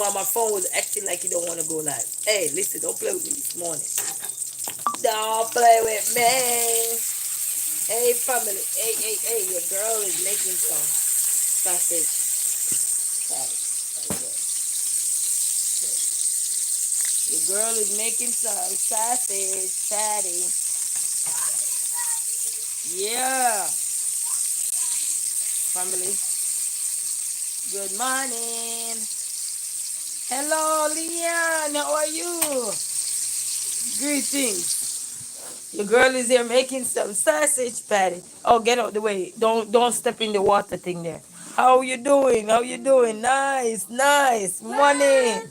while my phone was acting like you don't want to go live. Hey, listen, don't play with me this morning. Don't play with me. Hey, family. Hey, your girl is making some sausage. Your girl is making some sausage, fatty. Yeah, family. Good morning. Hello, Leanne. How are you? Greetings. Your girl is here making some sausage patty. Oh, get out the way. Don't step in the water thing there. How you doing? How you doing? Nice, nice. Morning.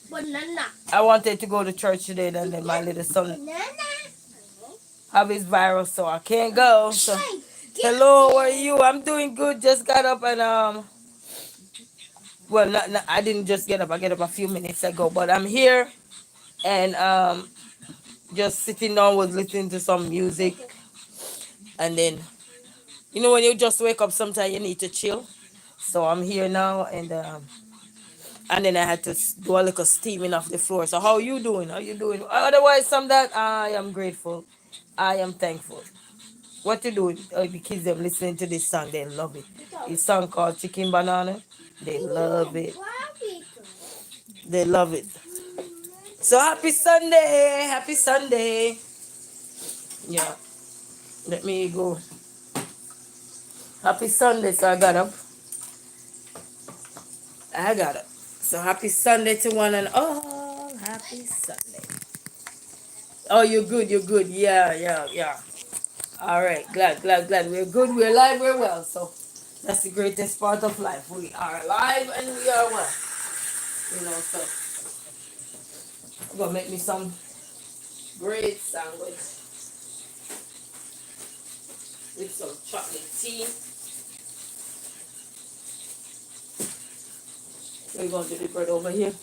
Banana. I wanted to go to church today, and then my little son have his virus, so I can't go. So, hello, how are you? I'm doing good. Just got up and well, I didn't just get up. I get up a few minutes ago, but I'm here and just sitting down was listening to some music, and then when you just wake up, sometimes you need to chill. So I'm here now, and then I had to do a little steaming off the floor. So how you doing? How you doing? Otherwise, some that I am grateful. I am thankful. What you doing? Oh, the kids them listening to this song, they love it. This song called Chicken Banana. They love it. They love it. So happy Sunday. Happy Sunday. Yeah. Let me go. Happy Sunday. So I got up. I got up. So happy Sunday to one and all. Happy Sunday. Oh, you're good. You're good. Yeah. All right. Glad. We're good. We're alive. We're well. So that's the greatest part of life. We are alive and we are well. So I'm gonna make me some great sandwich with some chocolate tea. So we're gonna do the bread over here.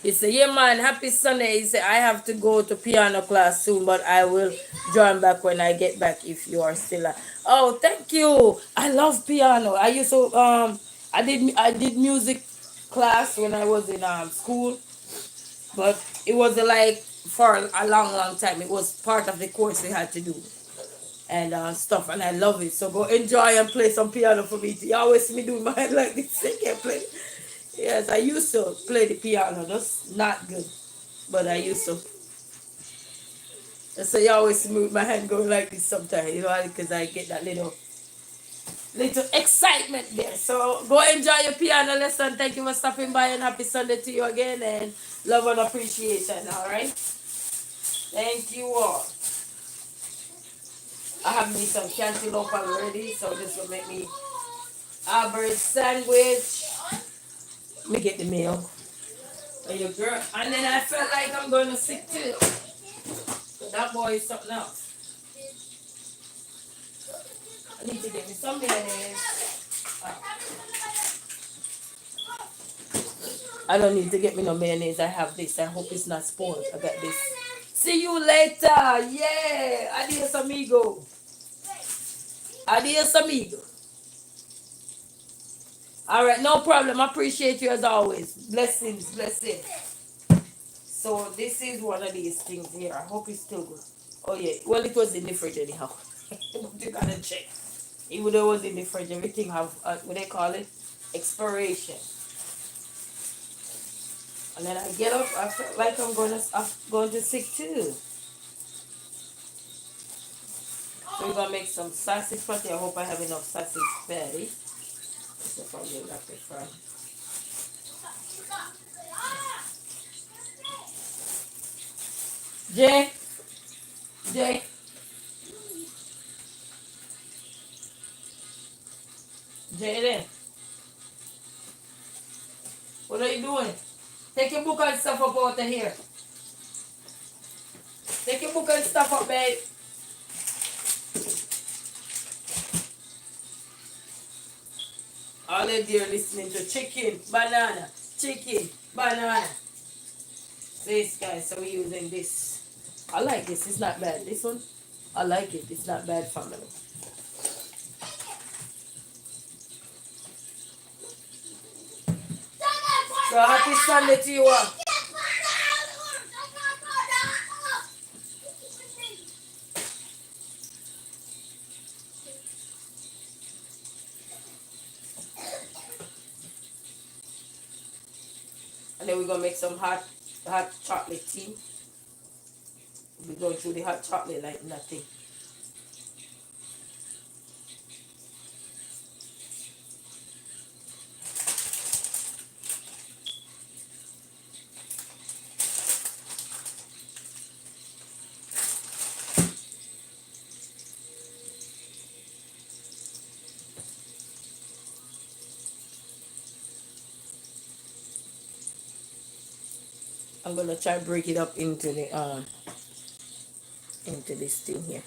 He said, yeah man, happy Sunday. He said, I have to go to piano class soon, but I will join back when I get back if you are still at. Oh, thank you. I love piano. I used to I did music class when I was in school, but it was like for a long time. It was part of the course we had to do and stuff, and I love it. So go enjoy and play some piano for me. You always see me do mine like this. I can't play. Yes, I used to play the piano. That's not good, but I used to. So you always see me with my hand going like this sometimes, because I get that little excitement there. So go enjoy your piano lesson. Thank you for stopping by and happy Sunday to you again and love and appreciation. All right. Thank you all. I have me some cantaloupe already, so this will make me a bird sandwich. Let me get the meal. And your girl, and then I felt like I'm going to sick too. But that boy is something else. I need to get me some mayonnaise. I don't need to get me no mayonnaise. I have this. I hope it's not spoiled. I got this. See you later. Yeah. Adios, amigo. Adios, amigo. All right, no problem. I appreciate you as always. Blessings. So this is one of these things here. I hope it's still good. Oh yeah. Well, it was in the fridge anyhow. But you gotta check. Even though it was in the fridge, everything have what they call it, expiration. And then I get up. I feel like I'm going to sick too. So we're gonna make some sausage patty. I hope I have enough sausage patty. So probably wrap it from. Jay, Jay, Jaden, what are you doing? Take your book and stuff up out of here. Take your book and stuff up, babe. All of you are listening to chicken, banana. This guys, so we're using this. I like this. It's not bad. This one, I like it. It's not bad, family. So happy Sunday to you all. And then we're gonna make some hot chocolate tea. We're going through the hot chocolate like nothing. I'm gonna try break it up into this thing here.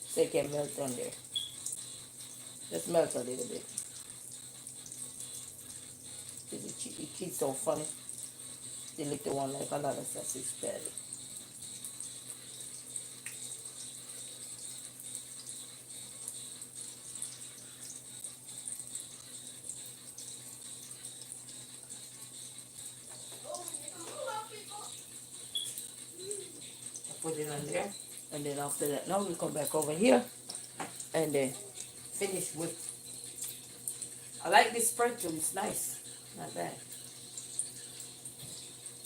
So it can melt on there. Just melt a little bit. The kid's so funny. The little one like a lot of sausage patty. Put it on there. And then after that, now we come back over here and then finish with. I like this spread too. It's nice. Not bad.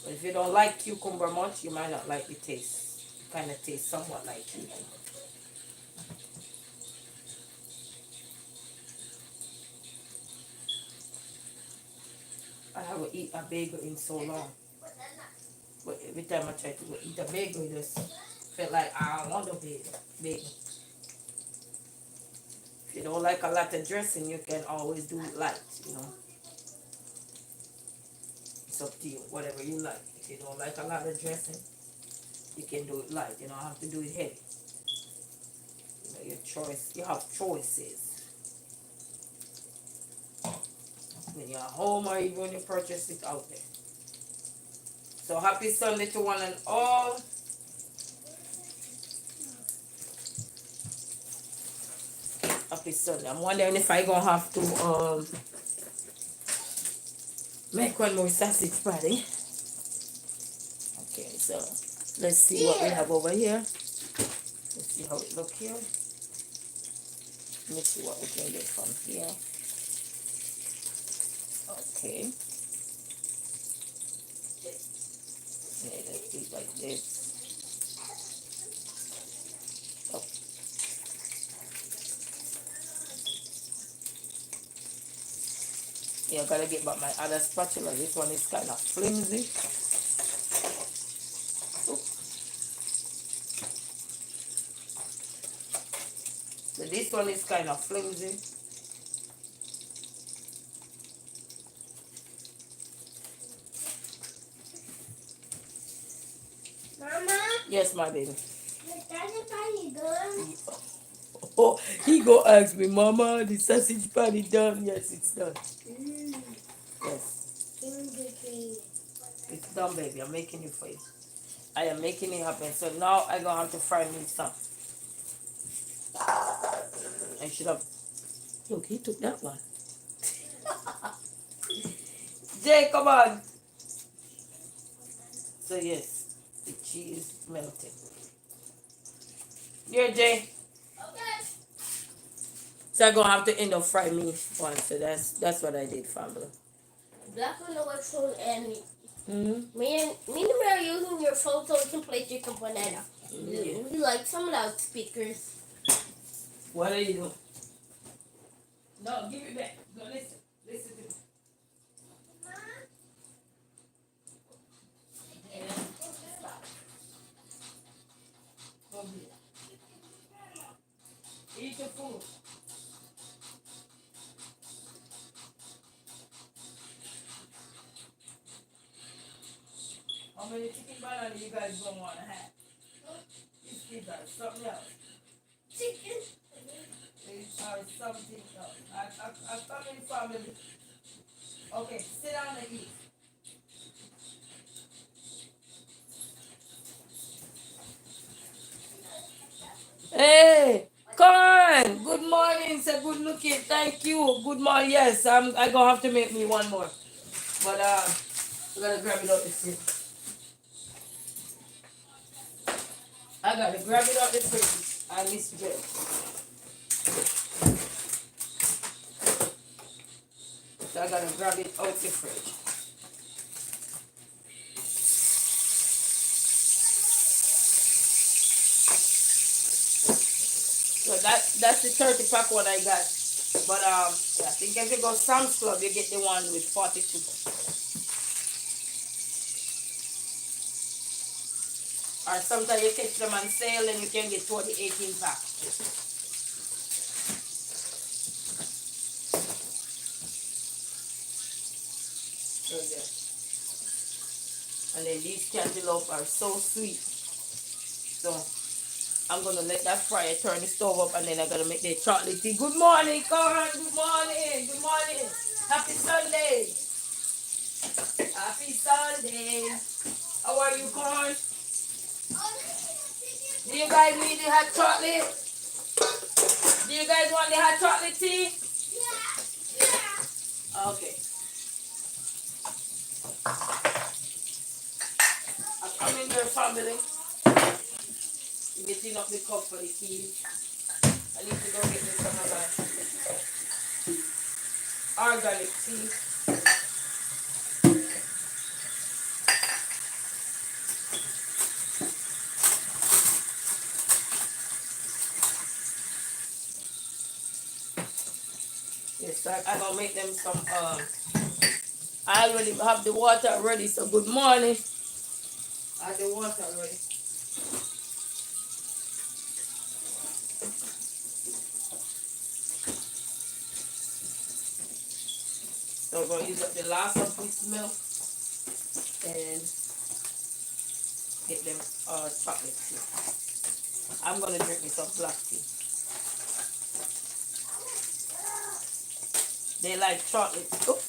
But if you don't like cucumber much, you might not like the taste. Kind of tastes somewhat like cucumber. I haven't eaten a bagel in so long. But every time I try to eat a bagel, it just feel like I don't want a bagel. If you don't like a lot of dressing, you can always do it light, you know. It's up to you, whatever you like. If you don't like a lot of dressing, you can do it light. You don't have to do it heavy. You know, your choice. You have choices when you're at home or even when you purchase it out there. So happy Sunday to one and all. Happy Sunday. I'm wondering if I gonna have to make one more sausage patty. Okay, so let's see what we have over here. Let's see how it look here. Let me see what we can get from here. Okay. Yeah, let's do it like this. Oh. Yeah, I gotta get back my other spatula. This one is kind of flimsy. So this one is kind of flimsy. Mama? Yes, my baby. The sausage party done? Oh, he go ask me, Mama, the sausage party done? Yes, it's done. Yes. It's done, baby. I'm making it for you. I am making it happen. So now I'm gonna have to fry me some. I should have. Look, he took that one. Jay, come on. So yes, the cheese melted. Here, Jay. Okay. So I'm gonna have to end up fry me one. So that's what I did, family. Black on the white phone and Mm-hmm. me and Mary are using your phone so we can play Chicken Banana. Yeah. We like some loudspeakers. What are you doing? No, give it back. No, listen. Listen to me. Yeah. Stop. Come here. Eat your food. How many chicken banana you guys gonna wanna have? These kids are something else. Chicken. These are something else. A family family. Okay, sit down and eat. Hey, come on. Good morning. Say good looking. Thank you. Good morning. Yes, I gonna have to make me one more. But I gotta grab it out the fridge. I gotta grab it out the fridge. I miss Jet. So I gotta grab it out the fridge. So that's the 30-pack one I got. But yeah, I think if you go Sam's Club, you get the one with 42. Or sometimes you catch them on sale and you can get 20 18-pack. So yeah. And then these cantaloupe are so sweet. So I'm gonna let that fryer turn the stove up and then I'm gonna make the chocolate tea. Good morning, Coran. Good morning. Good morning. Happy Sunday. Happy Sunday. How are you, Corn? Do you guys need the hot chocolate? Do you guys want the hot chocolate tea? Yeah. Okay. I'm coming there, family. Getting up the cup for the tea. I need to go get me some of my organic tea. Yes, I'm gonna make them some. I already have the water ready. So good morning. I have the water ready. So we're gonna use up the last of this milk and get them chocolate tea. I'm gonna drink me some black tea. They like chocolate. Oops.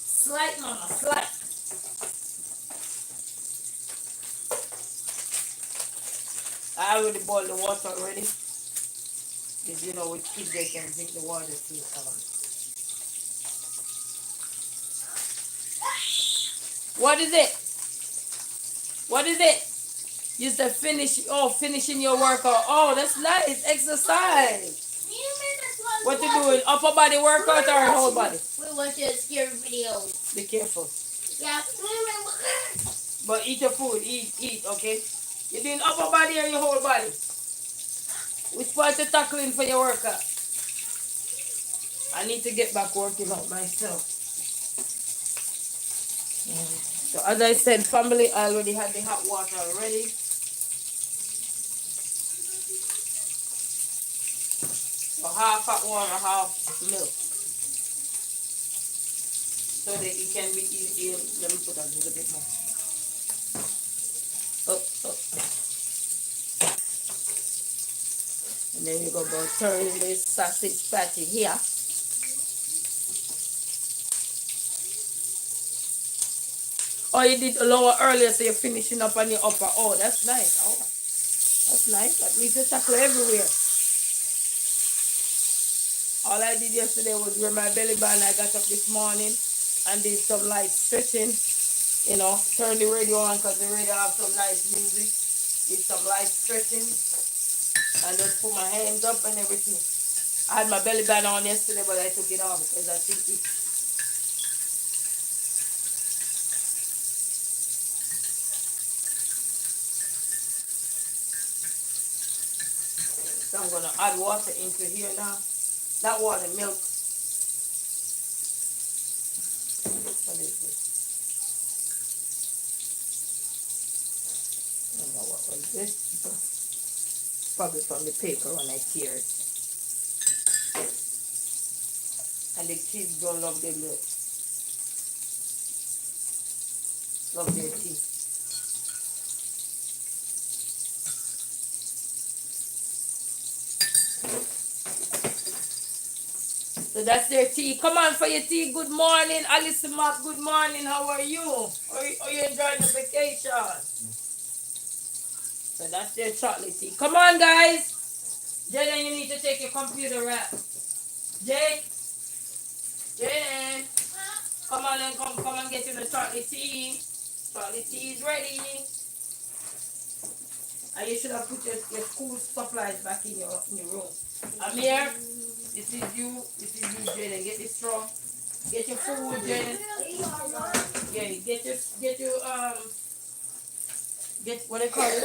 Slight, mama, slight. I already boiled the water already. Because you know with kids they can drink the water too. What is it? What is it? You said finish. Oh, finishing your workout. Oh, that's nice. Exercise. What you doing? Upper body workout or whole body? We watch a scary video. Be careful. Yeah. But eat your food. Eat. Okay. You doing upper body or your whole body? Which part you tackling for your workout? I need to get back working out myself. So as I said, family, I already had the hot water already. So half hot water, half milk. So that it can be easy. Let me put a little bit more. Oh. And then you're going to go turn this sausage patty here. Oh, you did lower earlier, so you're finishing up on your upper. Oh, that's nice. Oh, that's nice. At least you tackle everywhere. All I did yesterday was wear my belly band. I got up this morning and did some light stretching. You know, turn the radio on because the radio have some nice music. Did some light stretching and just put my hands up and everything. I had my belly band on yesterday, but I took it off because I think it's so I'm gonna add water into here now. That water, milk. What is this? I don't know what was this. Probably from the paper when I tear it. And the kids don't love their milk. Love their tea. So that's their tea. Come on for your tea. Good morning, Alice Mac. Good morning. How are you? Are you enjoying the vacation? So that's their chocolate tea. Come on, guys. Jaden, you need to take your computer out. Jane. Come on and come and get you the chocolate tea. Chocolate tea is ready. And you should have put your school supplies back in your room. I'm here. This is you. This is you, Jaden. Get this straw. Get your food, Jaden. Yeah, get what they call it.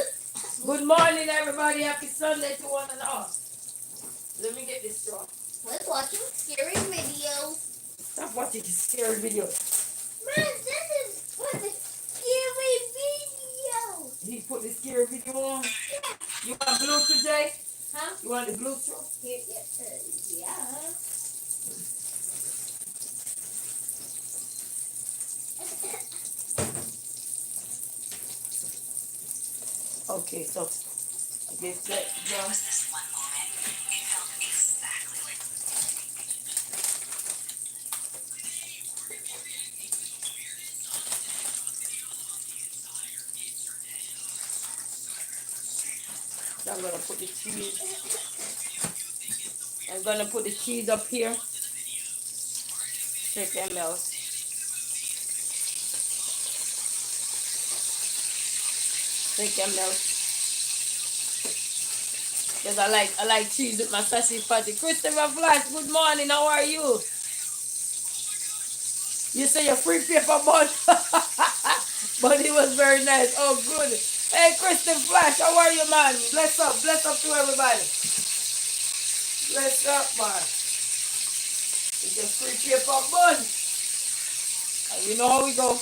Good morning, everybody. Happy Sunday to one and all. Let me get this straw. Let's watching scary videos. Stop watching this scary video. Man, this is what the scary video. He put the scary video on. Yeah. You want blue today? Huh? You want the blue straw? Here, yeah. Okay, so I guess that's done. I'm gonna put the cheese. I'm gonna put the cheese up here. Check them out. Check them out. Because I like cheese with my sausage patty. Christopher Flash, good morning. How are you? You say your free paper bun, but it was very nice. Oh, good. Hey, Christopher Flash, how are you, man? Bless up to everybody. Bless up, man. It's a free paper bun. And you know how we go.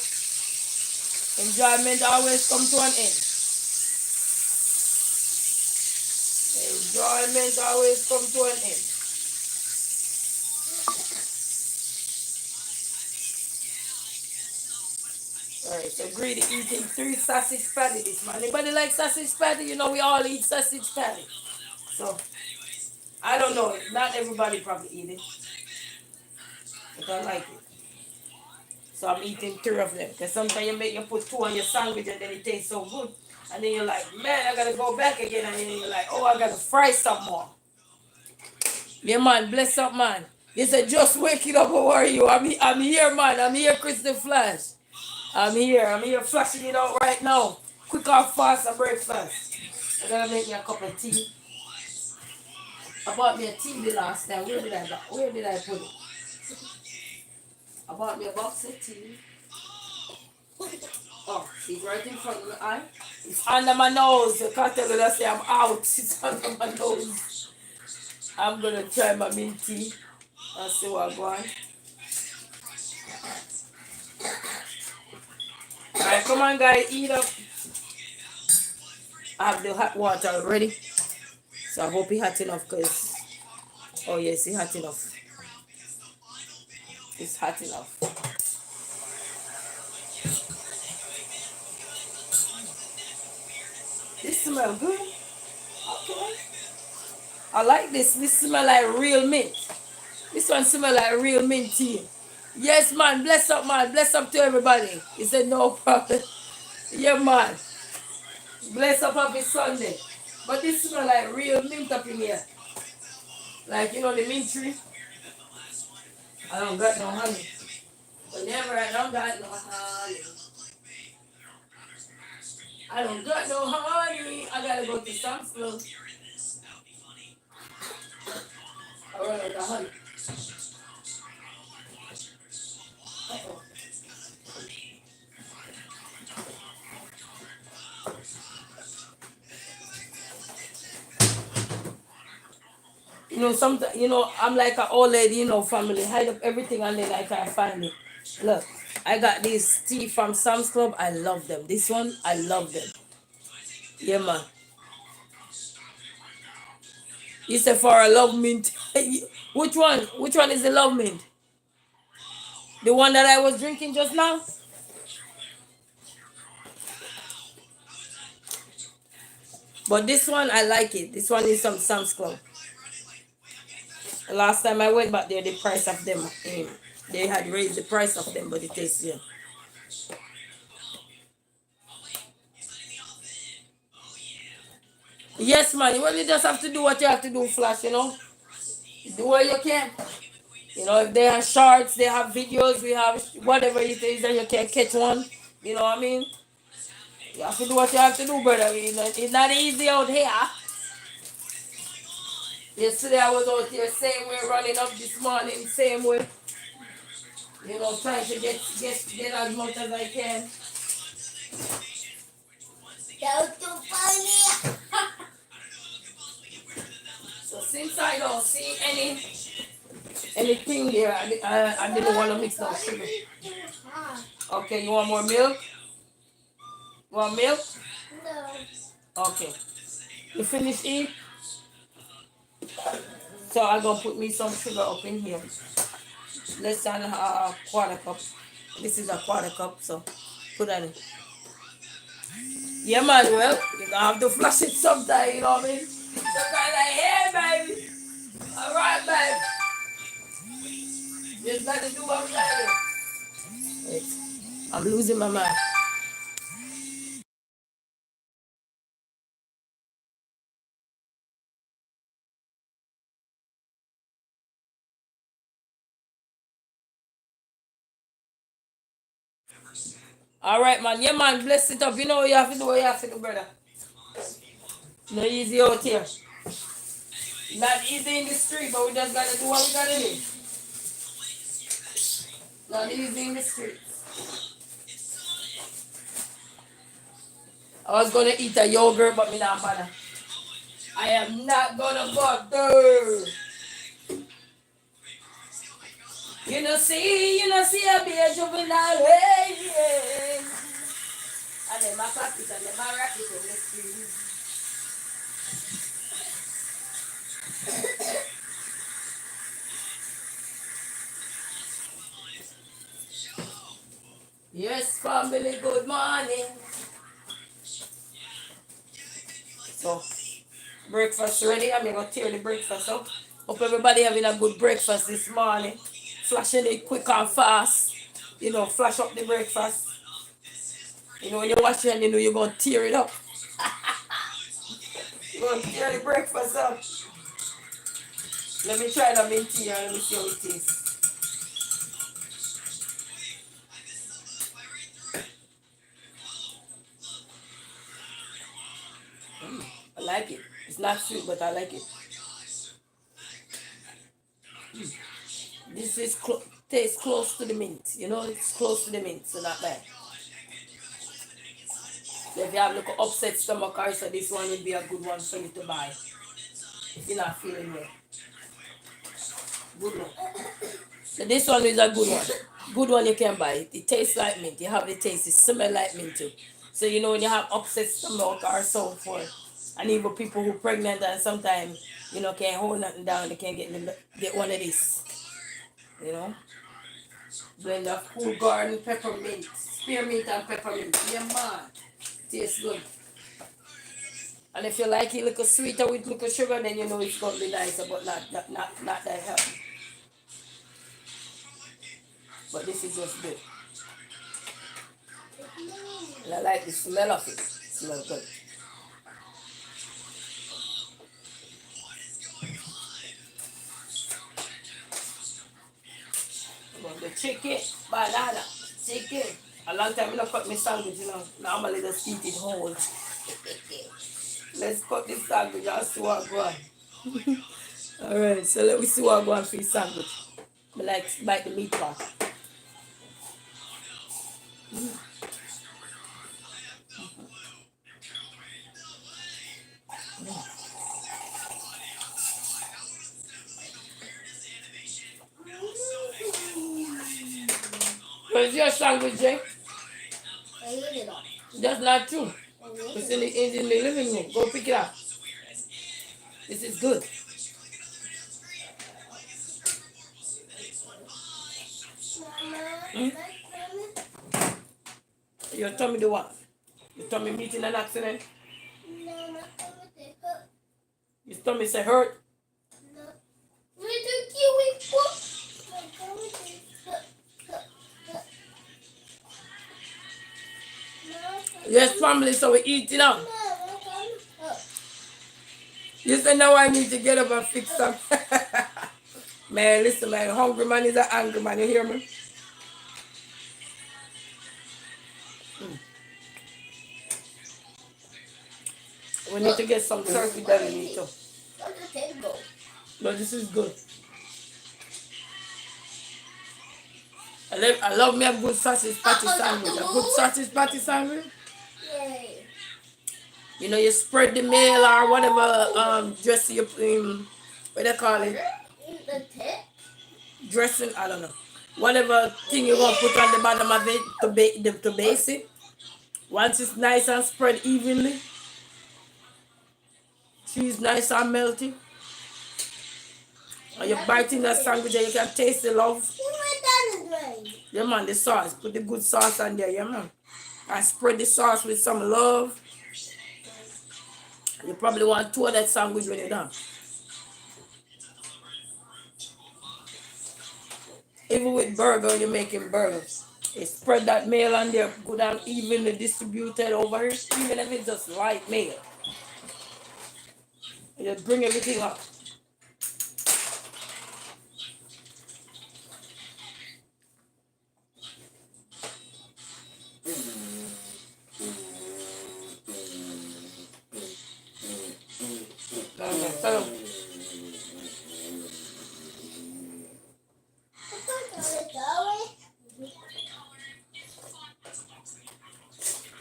Enjoyment always comes to an end. Enjoyment always comes to an end. Alright, so Greedy eating 3 sausage patty this man. Anybody like sausage patty? You know we all eat sausage patty. So, I don't know. Not everybody probably eat it. But I like it. So I'm eating 3 of them. Because sometimes you put 2 on your sandwich and then it tastes so good. And then you're like, man, I gotta go back again. And then you're like, oh, I gotta fry some more. Yeah, man, bless up, man. You said, just waking up, how are you? I'm here, man. I'm here, Christopher Flash. I'm here flashing it out right now. Quick off fast and breakfast. I gotta make me a cup of tea. I bought me a tea the last time. Where did I put it? I bought me a box of tea. Oh, it's right in front of my eye. It's under my nose. You can't tell me that say I'm out. It's under my nose. I'm gonna try my mint tea. And see what I'm going. Alright, come on guys, eat up. I have the hot water already. So I hope it's hot enough because, oh yes, it's hot enough. It's hot enough. This smells good. Okay. I like this. This smells like real mint. This one smells like real mint tea. Yes, man. Bless up, man. Bless up to everybody. He said no problem. Yeah, man. Bless up, happy Sunday. But this smells like real mint up in here. Like, you know, the mint tree. I don't got no honey. Whenever I don't got no honey. I don't got no honey. I gotta go to Sam's Club. I run out of honey. Uh-oh. You know, sometimes, you know, I'm like an old lady, you know, family. Hide up everything and then I can't find it. Look, I got this tea from Sam's Club. I love them. This one, I love them. Yeah, man. You said for a love mint. Which one? Which one is the love mint? The one that I was drinking just now? But this one, I like it. This one is from Sam's Club. Last time I went back there, the price of them, they had raised the price of them, but it is, yeah. Yes, man. You only just have to do what you have to do, Flash, you know? Do what you can. You know, if they have shorts, they have videos, we have whatever it is, and you can catch one. You know what I mean? You have to do what you have to do, brother. You know, it's not easy out here. Yesterday I was out here same way, running up this morning, same way. You know, trying to get as much as I can. That was too funny. So since I don't see anything there, I didn't want to mix no sugar. Okay, you want more milk? You want milk? No. Okay. You finish eat? So I'm gonna put me some sugar up in here. Less than a quarter cup. This is a quarter cup, so put on it. Yeah, man. Well, you gonna have to flush it sometime. You know what I mean? Sometimes like, hey, baby. All right, baby. Just gotta do what I'm trying to do. Wait, I'm losing my mind. All right, man. Yeah, man. Bless it up. You know what you have to do. What you have to do, brother. No easy out here. Not easy in the street, but we just gotta do what we gotta do. Not easy in the street. I was gonna eat a yogurt, but me not bother. I am not gonna bother. You know, see, I be a juvenile. Hey, yeah. And then my clap it and then my rack it in the street. Yes, family, good morning. So, breakfast ready. I'm gonna tear the breakfast up. Hope everybody having a good breakfast this morning. Flashing it quick and fast. You know, flash up the breakfast. You know, when you watch it and you know you're gonna tear it up. You're gonna tear the breakfast up. Let me try the mint tea and let me see how it is. I like it. It's not sweet, but I like it. This is tastes close to the mint. You know, it's close to the mint, so not bad. So if you have like an upset stomach, or so this one would be a good one for you to buy. If you're not feeling well. Good one. So this one is a good one. Good one you can buy. It tastes like mint. You have the taste. It smells like mint too. So you know when you have upset stomach or so forth, and even people who pregnant and sometimes you know can't hold nothing down, they can get one of these. You know, blend of cool garden peppermint, spearmint and peppermint. Yeah man, tastes good. And if you like it little sweeter with little sugar, then you know it's gonna be nicer, but not that healthy. But this is just good. And I like the smell of it. It smells good. The chicken, banana, chicken. A long time I don't cut my sandwich, you know. Normally just eat it whole. Let's cut this sandwich and see what go on. Alright, so let me see what go on for the sandwich. I like bite the meat part. Where's your sandwich, Jay? I ate it all. That's not true. I ate It's it. it's in the living room. Go pick it up. This is good. Hmm? Mama, Your tummy do what? Your tummy meeting an accident? no, my stomach is hurt. Your tummy say hurt? No. With the kiwi foot. My stomach is hurt. No, Yes, family, so we eat it now. my stomach hurt. You say now I need to get up and fix some. Man, listen, man. Hungry man is an angry man. You hear me? We need to get some turkey that we need to. Where's the table? But this is good. I love me a good sausage patty sandwich. A good sausage patty sandwich. Yay. You know, you spread the meal or whatever dressing you what they call it? In the tip? Dressing, I don't know. Whatever thing you're gonna put on the bottom of it to base it. Once it's nice and spread evenly, cheese nice and melty. And you bite in that sandwich and you can taste the love. Who went down the drain? Yeah man, the sauce. Put the good sauce on there, yeah man. And spread the sauce with some love. You probably want two of that sandwich when you're done. Even with burger, when you're making burgers, you spread that meal on there, good and evenly distributed over it, even if it's just light meal. You just bring everything up.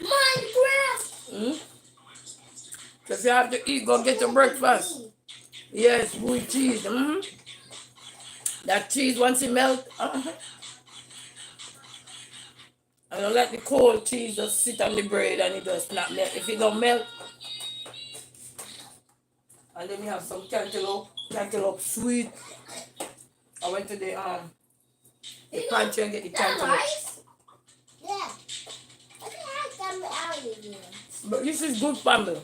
Minecraft! So if you have to eat, go get your breakfast. Yes, with cheese. That cheese, once it melt, I don't let the cold cheese just sit on the bread and it does not melt. If it don't melt, and then you have some cantaloupe sweet. I went to the pantry and get the That cantaloupe. rice? Yeah. I think I got me out of here. But this is good family.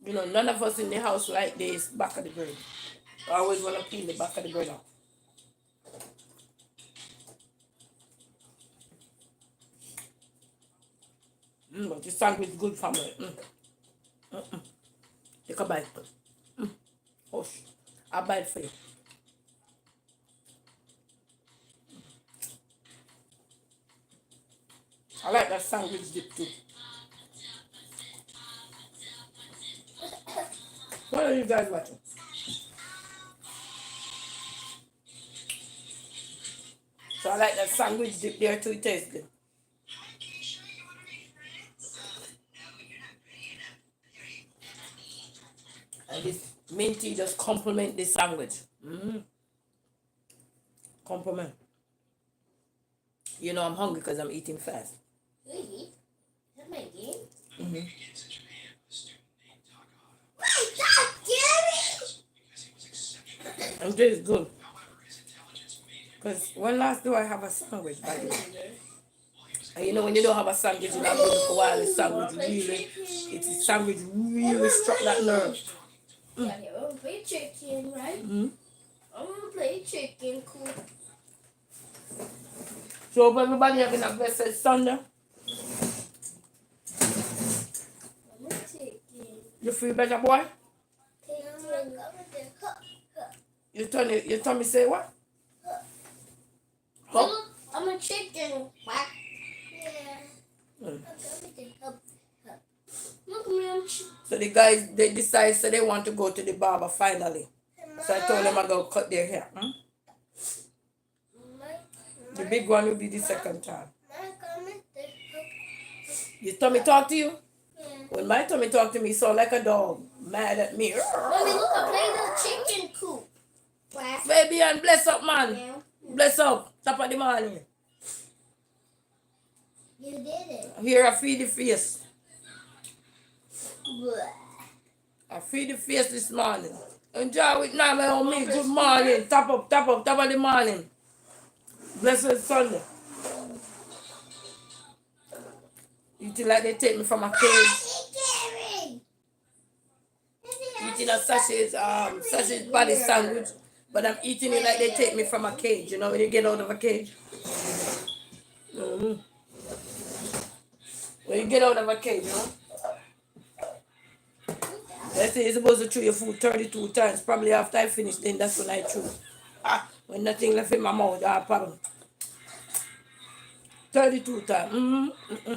You know, none of us in the house like this back of the bread. I always want to peel the back of the bread off. But this sandwich is good family. Take a bite. Hush. I'll bite for you. I like that sandwich dip too. What are you guys watching? So I like that sandwich dip there too. It tastes good. And this minty just complement this sandwich. Compliment. You know I'm hungry because I'm eating fast. Really? Is that my game? Mm-hmm. My God, Gary! And this is good. Because when last do I have a sandwich, by the way? And you know when you don't have a sandwich, you're not good for a while. The sandwich really struck that nerve. Daddy, I want to play chicken, right? I want to play chicken, cool. So hope everybody having a blessed Sunday. You feel better, boy? Your tummy say what? Huh? I'm a chicken. Quack. Yeah. Look, man. So the guys, they decide, so they want to go to the barber finally. So I told them I go cut their hair. The big one will be the second time. Your tummy talk to you? Yeah. When my tummy talk to me, it sound like a dog, mad at me. Mommy, look, I played the chicken coop. Quack. Baby, and bless up, man. Yeah. Bless up. Top of the morning. You did it. Here, I feed the face. Bleh. I feed the face this morning. Enjoy with now, my own me. Good morning. Top of the morning. Blessed Sunday. Eating like they take me from a cage. Eating a sausage patty sandwich, but I'm eating it like they take me from a cage. You know when you get out of a cage. Mm-hmm. When you get out of a cage, you know. Let's say you're supposed to chew your food 32 times. Probably after I finish, then that's when I chew. When nothing left in my mouth, problem. 32 times. Mm-hmm.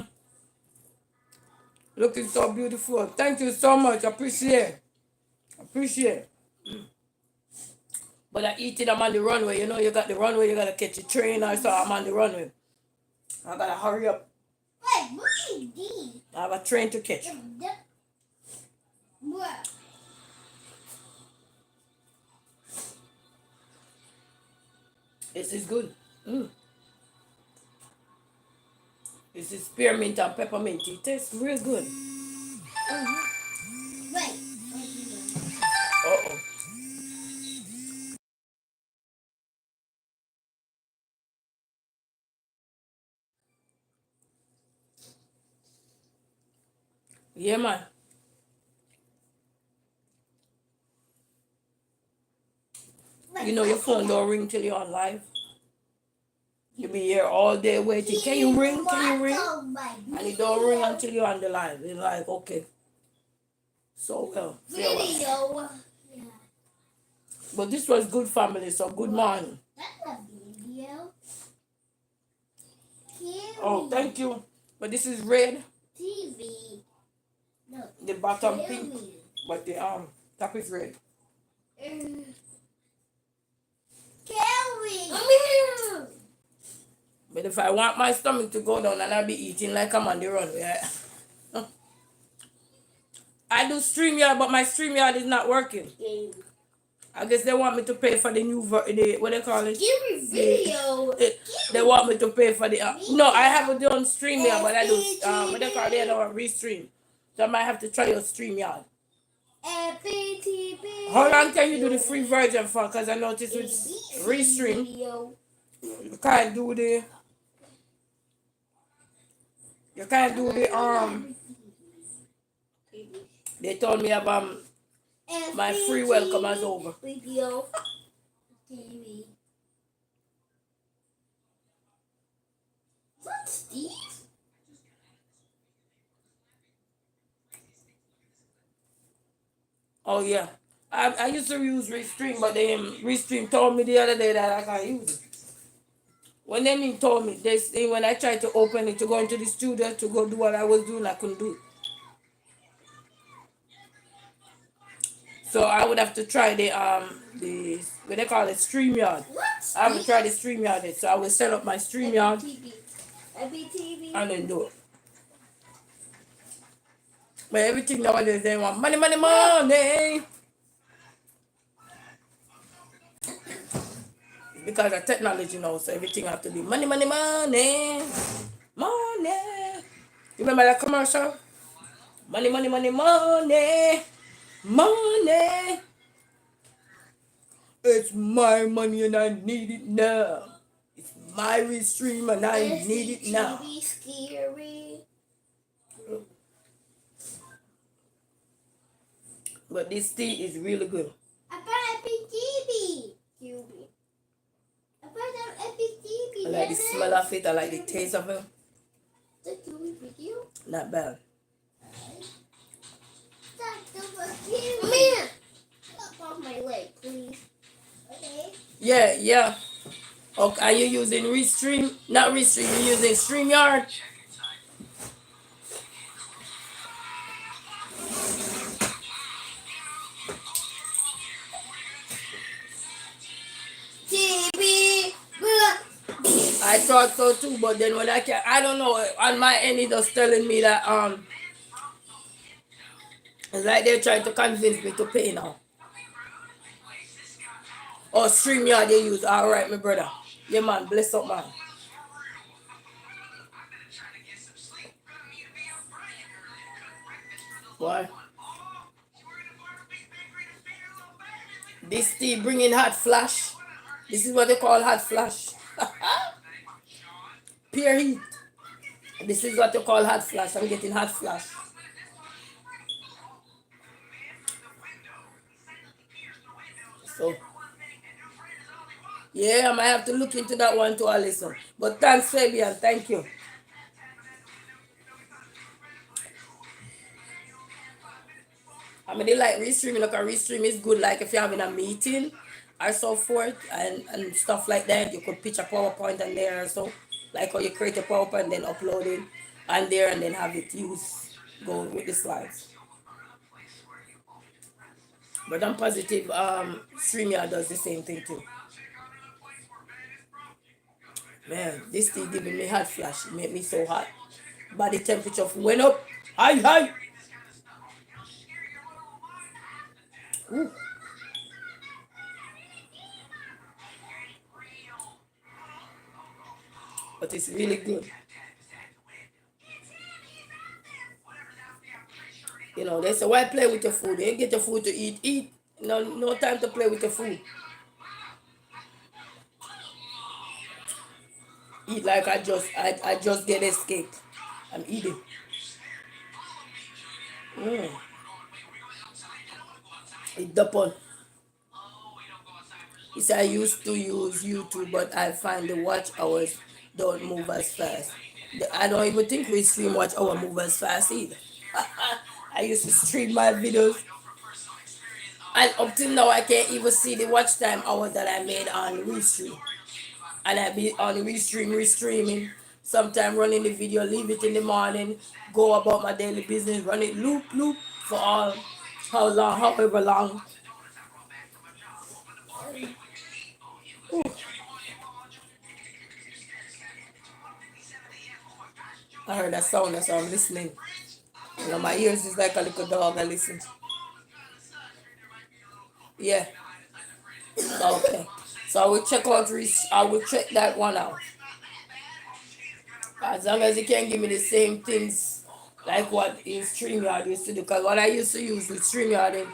Looking so beautiful. Thank you so much. Appreciate. But I eating, I'm on the runway. You know, you got the runway, you gotta catch a train or so I'm on the runway. I gotta hurry up. I have a train to catch. This is good. This is spearmint and peppermint. It tastes real good. Uh-oh. Yeah, man. You know your phone don't ring till you're on live. You be here all day waiting. Can you ring? Can you ring? And it don't ring until you're on the live. It's like, okay. So well. Video. But this was good family, so good morning. That's a video. Oh, thank you. But this is red. TV. No. The bottom pink. But the top is red. Carry. But if I want my stomach to go down and I'll be eating like I'm on the runway. I do StreamYard, but my StreamYard is not working. I guess they want me to pay for the new, what they call it? Give me video. They want me to pay for the, no, I haven't done StreamYard, but I do, what they call it, restream. So I might have to try your StreamYard. How long can you do the free version for? Because I noticed with restream, you can't do the, they told me about my free welcome is over. Video. TV. Is that Steve? Oh yeah. I used to use Restream, but Restream told me the other day that I can't use it. When they told me, when I tried to open it to go into the studio to go do what I was doing, I couldn't do it. So I would have to try the what they call it, StreamYard. I haven't tried the StreamYard yet, so I will set up my StreamYard and then do it. But everything nowadays they want money, money, money. Because of technology now, so everything have to be money, money, money. Money. You remember that commercial? Money, money, money, money. Money. It's my money and I need it now. It's my Restream and I need it now. Scary. But this tea is really good. I like the smell of it. I like the taste of it. Not bad. Come here. Stop off my leg, please. Okay. Yeah. Okay, are you using Restream? Not Restream, you're using StreamYard? I thought so too, but then when I don't know, on my end it was telling me that it's like they're trying to convince me to pay now. Oh, StreamYard they use. Alright, my brother. Yeah man, bless up man. Why? This tea bringing hot flash. This is what they call hot flash. Pure heat. This is what you call hot flash. I'm getting hot flash. So yeah, I might have to look into that one too, Alison. But thanks, Fabian. Thank you. I mean, they like restreaming. Like a restream is good. Like if you're having a meeting or so forth and stuff like that, you could pitch a PowerPoint and there or so. Like how you create a PowerPoint and then upload it and there and then have it used go with the slides. But I'm positive StreamYard does the same thing too. Man, this thing giving me hot flash. It made me so hot. Body temperature went up. High, high. Ooh. But it's really good. You know, they say, why play with your food? You get your food to eat. Eat. No time to play with your food. Eat like I just get escaped. I'm eating. Mm. It depends. He said I used to use YouTube, but I find the watch hours don't move as fast. I don't even think we stream watch hour move as fast either. I used to stream my videos, and up till now I can't even see the watch time hours that I made on restream. And I be on restreaming. Sometime running the video, leave it in the morning, go about my daily business, run it loop for all how long, however long. Ooh. I heard that sound, that's why I'm listening. You know, my ears is like a little dog. I listen. Yeah. Okay. So I will check out. I will check that one out. As long as you can give me the same things like what in StreamYard used to do. Because what I used to use with StreamYard is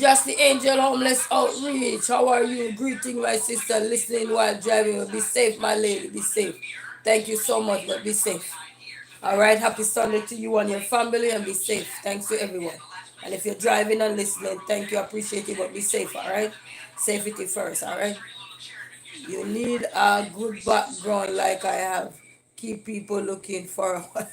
just the Angel Homeless Outreach. How are you? Greeting my sister, listening while driving. Be safe, my lady. Be safe. Thank you so much, but be safe. All right. Happy Sunday to you and your family, and be safe. Thanks to everyone. And if you're driving and listening, thank you. I appreciate it, but be safe. All right. Safety first. All right. You need a good background like I have. Keep people looking for a while.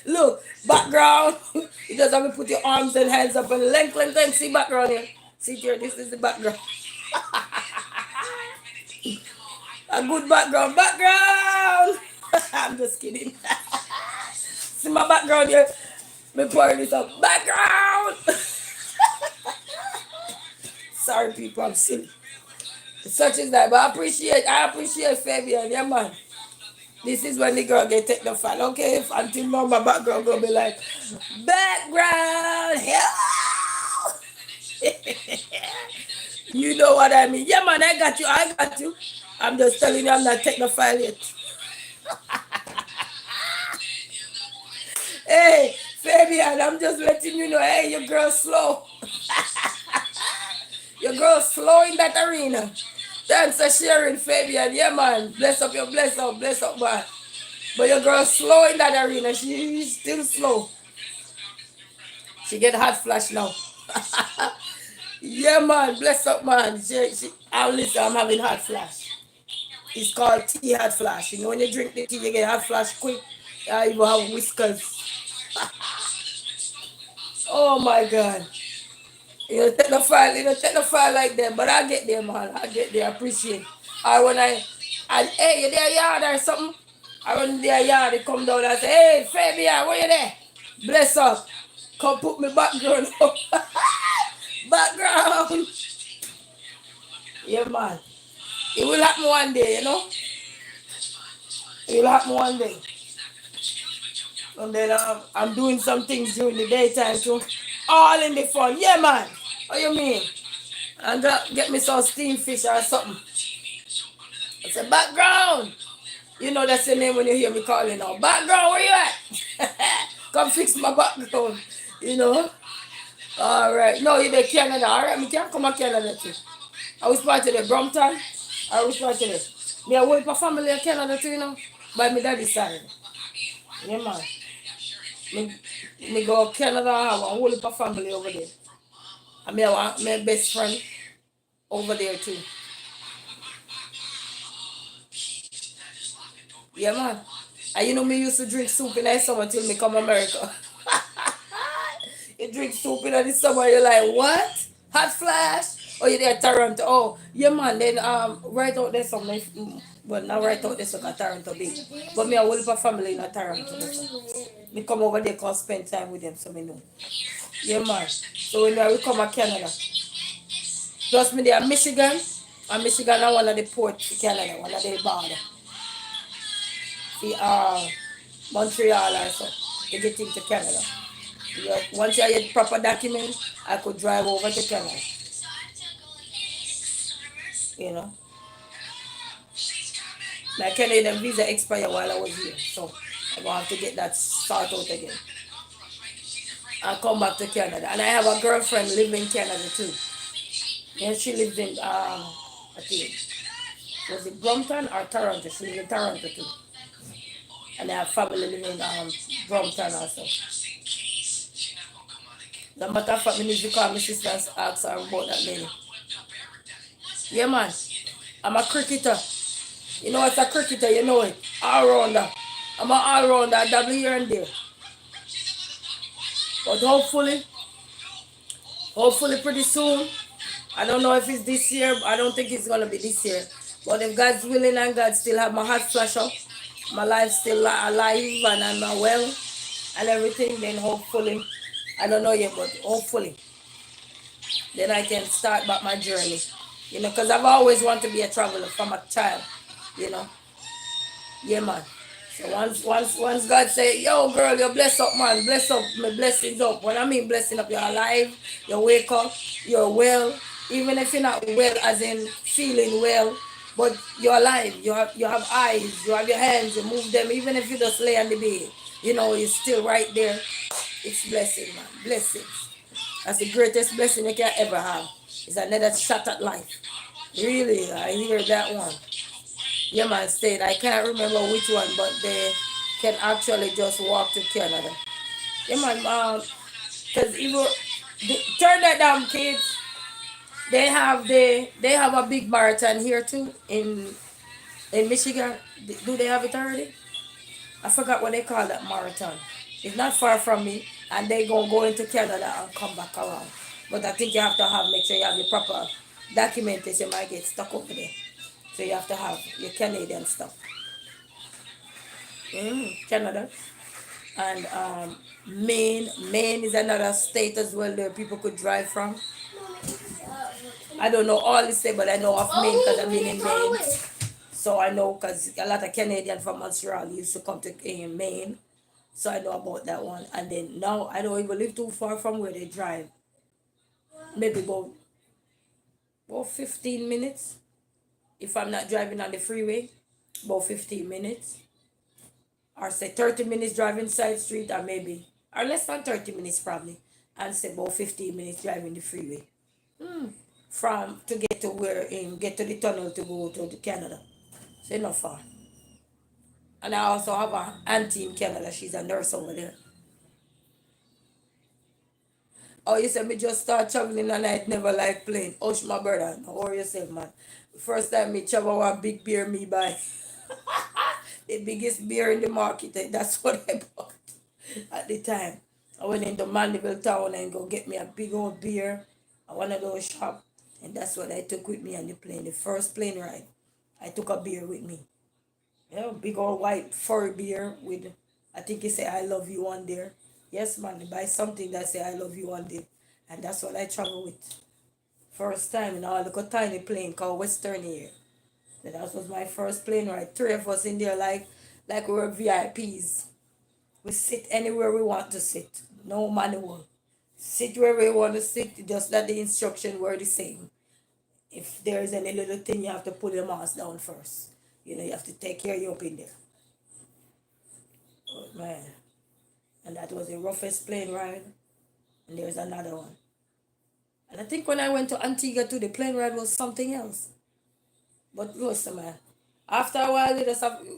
Look, background. You just have to put your arms and hands up and length. See background here. See here, this is the background. A good background. Background! I'm just kidding. See my background here? Me pour this up. Background! Sorry people, I'm silly. Such is that, but I appreciate Fabian, yeah man. This is when the girl get take the fan, okay? If until now my background gonna be like background, hello. You know what I mean? Yeah man, I got you. I'm just telling you I'm not taking the file yet. Hey, Fabian, I'm just letting you know, hey, your girl slow. Your girl slow in that arena. Thanks for sharing, Fabian. Yeah, man. Bless up, man. But your girl slow in that arena. She's still slow. She get hot flash now. Yeah, man. Bless up, man. I'm having hot flash. It's called tea hot flash. You know, when you drink the tea, you get hot flash quick. You will have whiskers. Oh, my God. You know, take the file like that, but I get there, man. I get there, I appreciate. Or when and hey, you there yard or something? I run their yard, they come down and say, hey, Fabian, where you there? Bless up. Come put me background up. Background. Yeah, man. It will happen one day, you know? It will happen one day. And then I'm doing some things during the daytime too. All in the fun. Yeah, man. What you mean? And get me some steam fish or something. It's a background. You know that's the name when you hear me calling now. Background, where you at? Come fix my background. You know? Alright. No, you're in Canada. Alright, me can't come to Canada too. I was part of the Brompton. I was part of the. Me I work for family in Canada too, you know. By my daddy's side. Yeah, man. Me, me go Canada, I have a whole heap of family over there. I mean, I want my best friend over there too. Yeah, man. And you know me used to drink soup in the summer till me come America. You drink soup in the summer, you're like, what? Hot flash? Oh, you there Toronto? Oh, yeah, man. Then right out there something. Well, not right out there, so got Toronto big. But me a whole heap of family in a Toronto. So. Me come over there, cause spend time with them, so me know. Yeah, man. So when we come to Canada, plus me there Michigan, and Michigan are one of the port for Canada, one of the border. The Montreal or so, to get into Canada. Once I get proper document, I could drive over to Canada. You know, my Canadian visa expired while I was here, so I'm gonna have to get that start out again. I come back to Canada, and I have a girlfriend living in Canada too. And she lives in I think was it Brompton or Toronto? She lives in Toronto too, and I have family living in Brompton also. No matter of fact, me need to call my sister and ask her about that lady. Yeah, man, I'm a cricketer. You know what's a cricketer? You know it. All rounder. I'm an all rounder. I double here and there. But hopefully pretty soon. I don't know if it's this year. I don't think it's gonna be this year. But if God's willing and God still have my heart flash up, my life still alive and I'm well and everything, then hopefully, I don't know yet, but hopefully, then I can start back my journey. You know, because I've always wanted to be a traveler from a child. You know, yeah, man. So once God say, yo, girl, you're blessed up, man. Bless up, my blessings up. What I mean blessing up, you're alive, you wake up, you're well. Even if you're not well, as in feeling well, but you're alive. You have eyes, you have your hands, you move them. Even if you just lay on the bed, you know, you're still right there. It's blessing, man. Blessings. That's the greatest blessing you can ever have. It's another shot at life. Really, I hear that one. Yeah, man, state. I can't remember which one, but they can actually just walk to Canada. Yeah, man, because even turn that down, kids. They have a big marathon here too in Michigan. Do they have it already? I forgot what they call that marathon. It's not far from me, and they gonna go into Canada and come back around. But I think you have to make sure you have the proper documentation. You might get stuck over there, so you have to have your Canadian stuff. Canada. And Maine is another state as well where people could drive from. I don't know all the state, but I know of Maine because I've been in Maine. So I know because a lot of Canadians from Montreal used to come to Maine. So I know about that one. And then now I don't even live too far from where they drive. Maybe about 15 minutes. If I'm not driving on the freeway, about 15 minutes. Or say 30 minutes driving side street, or maybe, or less than 30 minutes probably. And say about 15 minutes driving the freeway. From to get to where get to the tunnel to go to Canada. So not far. And I also have a auntie in Canada. She's a nurse over there. Oh, you said me just start traveling and I never like plane. Oh, my brother. How are yourself, man? First time me travel one big beer me buy. The biggest beer in the market. That's what I bought at the time. I went into Mandeville town and go get me a big old beer at one of those shops. And that's what I took with me on the plane. The first plane ride. I took a beer with me. Yeah, big old white furry beer with, I think it say I love you on there. Yes, man, buy something that say I love you on there. And that's what I travel with. First time in all, look a tiny plane called Western Air. That was my first plane ride. Three of us in there like we were VIPs. We sit anywhere we want to sit. No manual. Sit wherever you want to sit, just that the instruction were the same. If there is any little thing, you have to pull your mask down first. You know, you have to take care of you up in there. Oh, man. And that was the roughest plane ride. And there's another one. And I think when I went to Antigua too, the plane ride was something else. But listen, man, After a while, you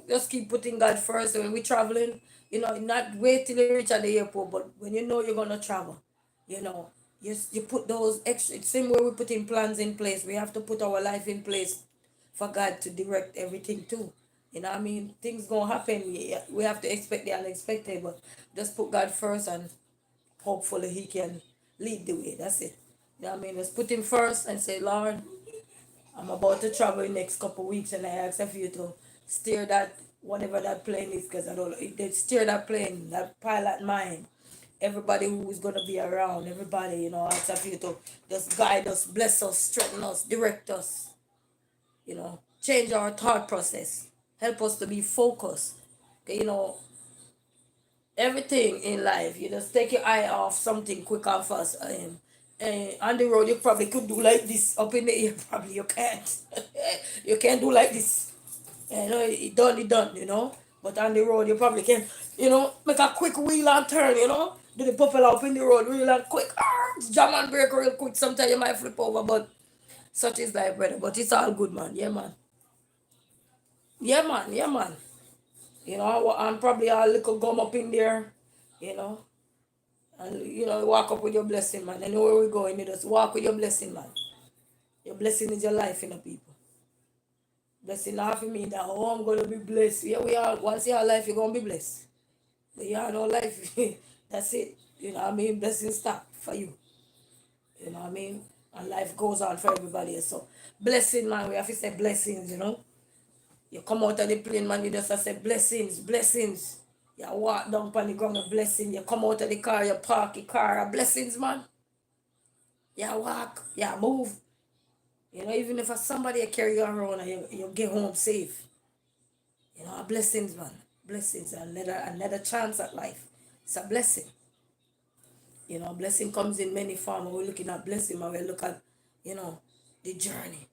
just keep putting God first. When we're traveling, not wait till you reach at the airport, but when you know you're gonna travel, you know, you put those extra. Same way we putting plans in place. We have to put our life in place for God to direct everything too. You know what I mean? Things gonna happen. We have to expect the unexpected, but just put God first and hopefully He can lead the way. That's it. You know what I mean? Just put Him first and say, Lord, I'm about to travel in the next couple of weeks, and I ask of you to steer that, whatever that plane is, because I don't, if they steer that plane, that pilot mind, everybody who is going to be around, everybody, ask of you to just guide us, bless us, strengthen us, direct us, change our thought process, help us to be focused. Okay, everything in life, you just take your eye off something quick and fast. And on the road, you probably could do like this. Up in the air, probably you can't. You can't do like this. It done. But on the road, you probably can, make a quick wheel and turn. Do the propeller up in the road real and quick. Jam and brake real quick. Sometimes you might flip over, but such is life, brother. But it's all good, man. Yeah, man. Yeah, man. Yeah, man. And probably a little gum up in there, you know. And walk up with your blessing, man. And know where we're going. You just walk with your blessing, man. Your blessing is your life, people. Blessing not for me that I'm gonna be blessed. Yeah, we are. Once you have life, you're gonna be blessed. But you have no life, that's it. You know what I mean? Blessing stop for you. You know what I mean? And life goes on for everybody else. So blessing, man, we have to say blessings. You come out of the plane, man, you just have to say blessings, blessings. You walk down on the ground, a blessing. You come out of the car, you park your car, a blessings, man. You walk, you move. Even if somebody carry you around and you get home safe. Blessings, man. Blessings. Another chance at life. It's a blessing. Blessing comes in many forms. We're looking at blessing, and we look at, the journey.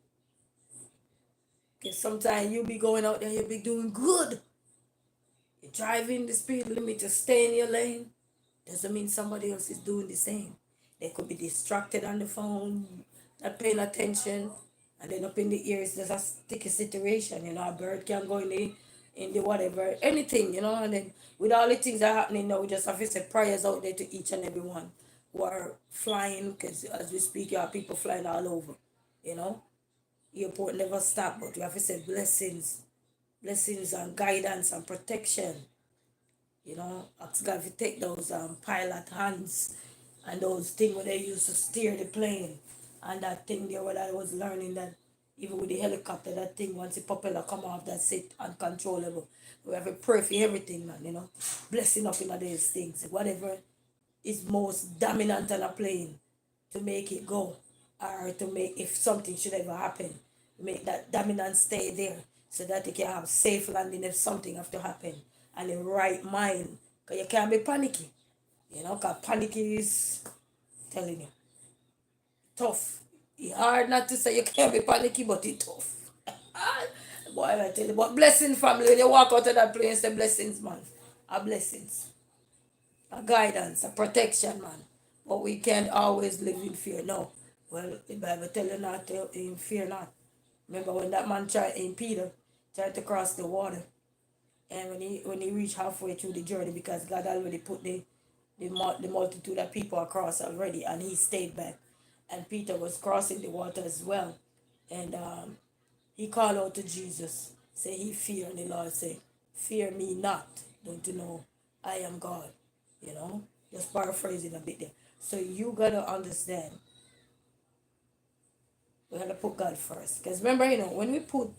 Because sometimes you be going out there, you be doing good. You're driving the speed limit, to stay in your lane. Doesn't mean somebody else is doing the same. They could be distracted on the phone, not paying attention, and then up in the ear, it's just a sticky situation. A bird can go in the whatever, anything, and then with all the things that are happening now, we just have to say prayers out there to each and every one who are flying, because as we speak, you have people flying all over, you know. Airport never stop, but we have to say blessings and guidance and protection. Ask God to take those pilot hands and those things where they used to steer the plane. And that thing there where I was learning that even with the helicopter, that thing once the propeller come off, that's it, uncontrollable. We have to pray for everything, man. Blessing up in these things. Whatever is most dominant on a plane to make it go. Or to make, if something should ever happen, make that dominance stay there so that you can have safe landing if something have to happen, and in right mind, because you can't be panicky, because panicky is, telling you, tough. It's hard not to say you can't be panicky, but it's tough. Boy, I tell you, but blessing family, when you walk out of that place, the blessings, man, are blessings, a guidance, a protection, man. But we can't always live in fear. No. Well, the Bible tell you not to in fear not. Remember when that man in Peter tried to cross the water, and when he reached halfway through the journey, because God already put the multitude of people across already, and he stayed back, and Peter was crossing the water as well, and he called out to Jesus, say he feared, and the Lord say, fear me not, don't you know I am God, you know, just paraphrasing a bit there. So you gotta understand, we gotta put God first, because remember, when we put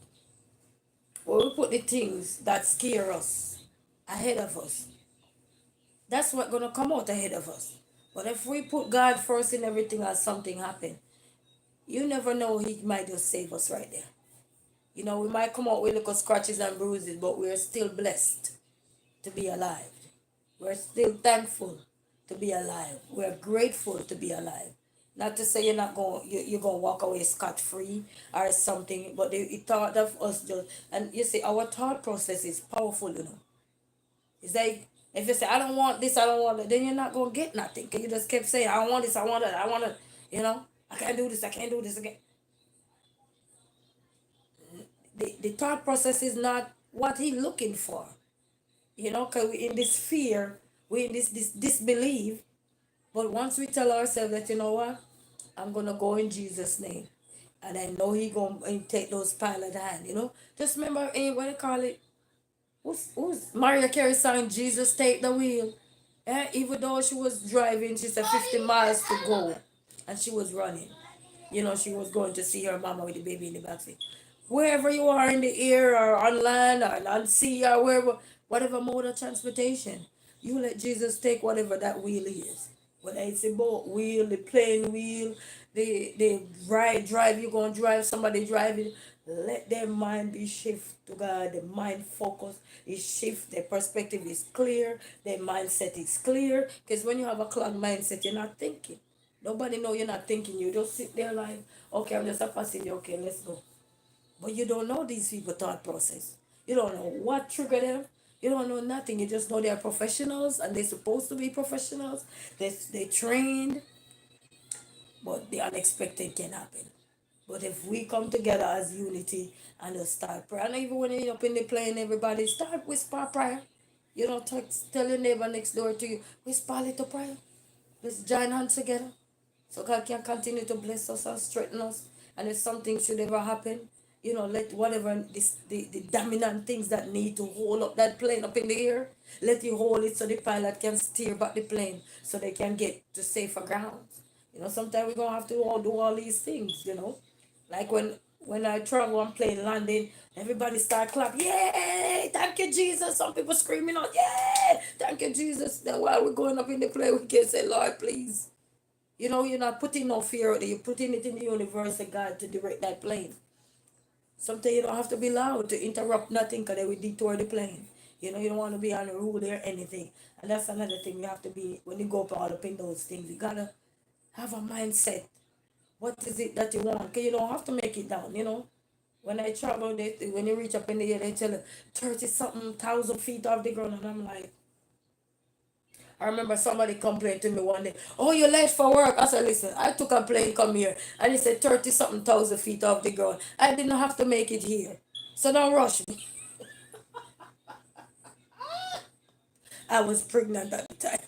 the things that scare us ahead of us, that's what's gonna come out ahead of us. But if we put God first in everything as something happen, you never know, he might just save us right there. We might come out with little scratches and bruises, but we're still blessed to be alive. We're still thankful to be alive. We're grateful to be alive. Not to say you're gonna walk away scot free or something, but the thought of us just, and you see our thought process is powerful. It's like if you say I don't want this, I don't want that, then you're not gonna get nothing. Cause you just kept saying I want this, I want that, I want it. I can't do this, I can't do this again. the thought process is not what he looking for. You know, because we in this fear, we in this disbelief. But once we tell ourselves that, you know what, I'm gonna go in Jesus' name, and I know he gonna take those pilot hand. You know, just remember, what they call it? Who's Mariah Carey song Jesus Take the Wheel? Even though she was driving, she said 50 miles to go, and she was running. You know, she was going to see her mama with the baby in the backseat. Wherever you are in the air or on land or on sea or wherever, whatever mode of transportation, you let Jesus take whatever that wheel is. Whether it's a boat wheel, the plane wheel, the ride drive, you're going to drive, somebody driving. Let their mind be shift to God. The mind focus is shift. Their perspective is clear. Their mindset is clear. Because when you have a clogged mindset, you're not thinking. Nobody know you're not thinking. You just sit there like, okay, I'm just a passenger. Okay, let's go. But you don't know these people thought process. You don't know what triggered them. You don't know nothing. You just know they're professionals and they're supposed to be professionals. They trained, but the unexpected can happen. But if we come together as unity and just start prayer, and even when you're up in the plane, everybody start whisper prayer. You know, tell your neighbor next door to you, whisper a little prayer. Let's join hands together. So God can continue to bless us and strengthen us. And if something should ever happen, you know, let whatever the dominant things that need to hold up that plane up in the air, let you hold it so the pilot can steer back the plane so they can get to safer ground. You know, sometimes we're gonna have to all do all these things, you know. Like when I travel on plane landing, everybody start clap, yay, thank you Jesus. Some people screaming out, yay, thank you Jesus. Then while we're going up in the plane, we can say, Lord, please. You know, you're not putting no fear out there. You're putting it in the universe of God to direct that plane. Sometimes you don't have to be loud to interrupt nothing because they will detour the plane. You know, you don't want to be on the road or anything. And that's another thing you have to be, when you go up all up in those things, you got to have a mindset. What is it that you want? Because you don't have to make it down, you know. When I travel, when you reach up in the air, they tell you 30 something thousand feet off the ground. And I'm like, I remember somebody complained to me one day, oh, you're late for work. I said, listen, I took a plane come here and he said 30 something thousand feet off the ground. I didn't have to make it here. So don't rush me. I was pregnant at the time.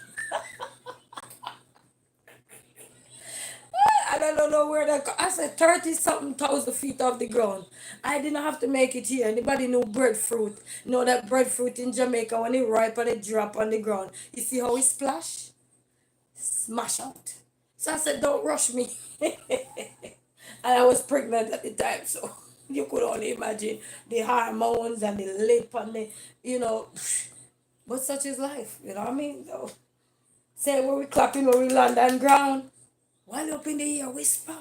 I don't know where that I said 30 something thousand feet off the ground. I didn't have to make it here. Anybody know breadfruit? Know that breadfruit in Jamaica when it ripe and it drop on the ground. You see how it splash? Smash out. So I said, don't rush me. And I was pregnant at the time, so you could only imagine the hormones and the lip and the, you know, but such is life, you know what I mean? So, say when we clapping when we land on ground, while you're up in the air, whisper.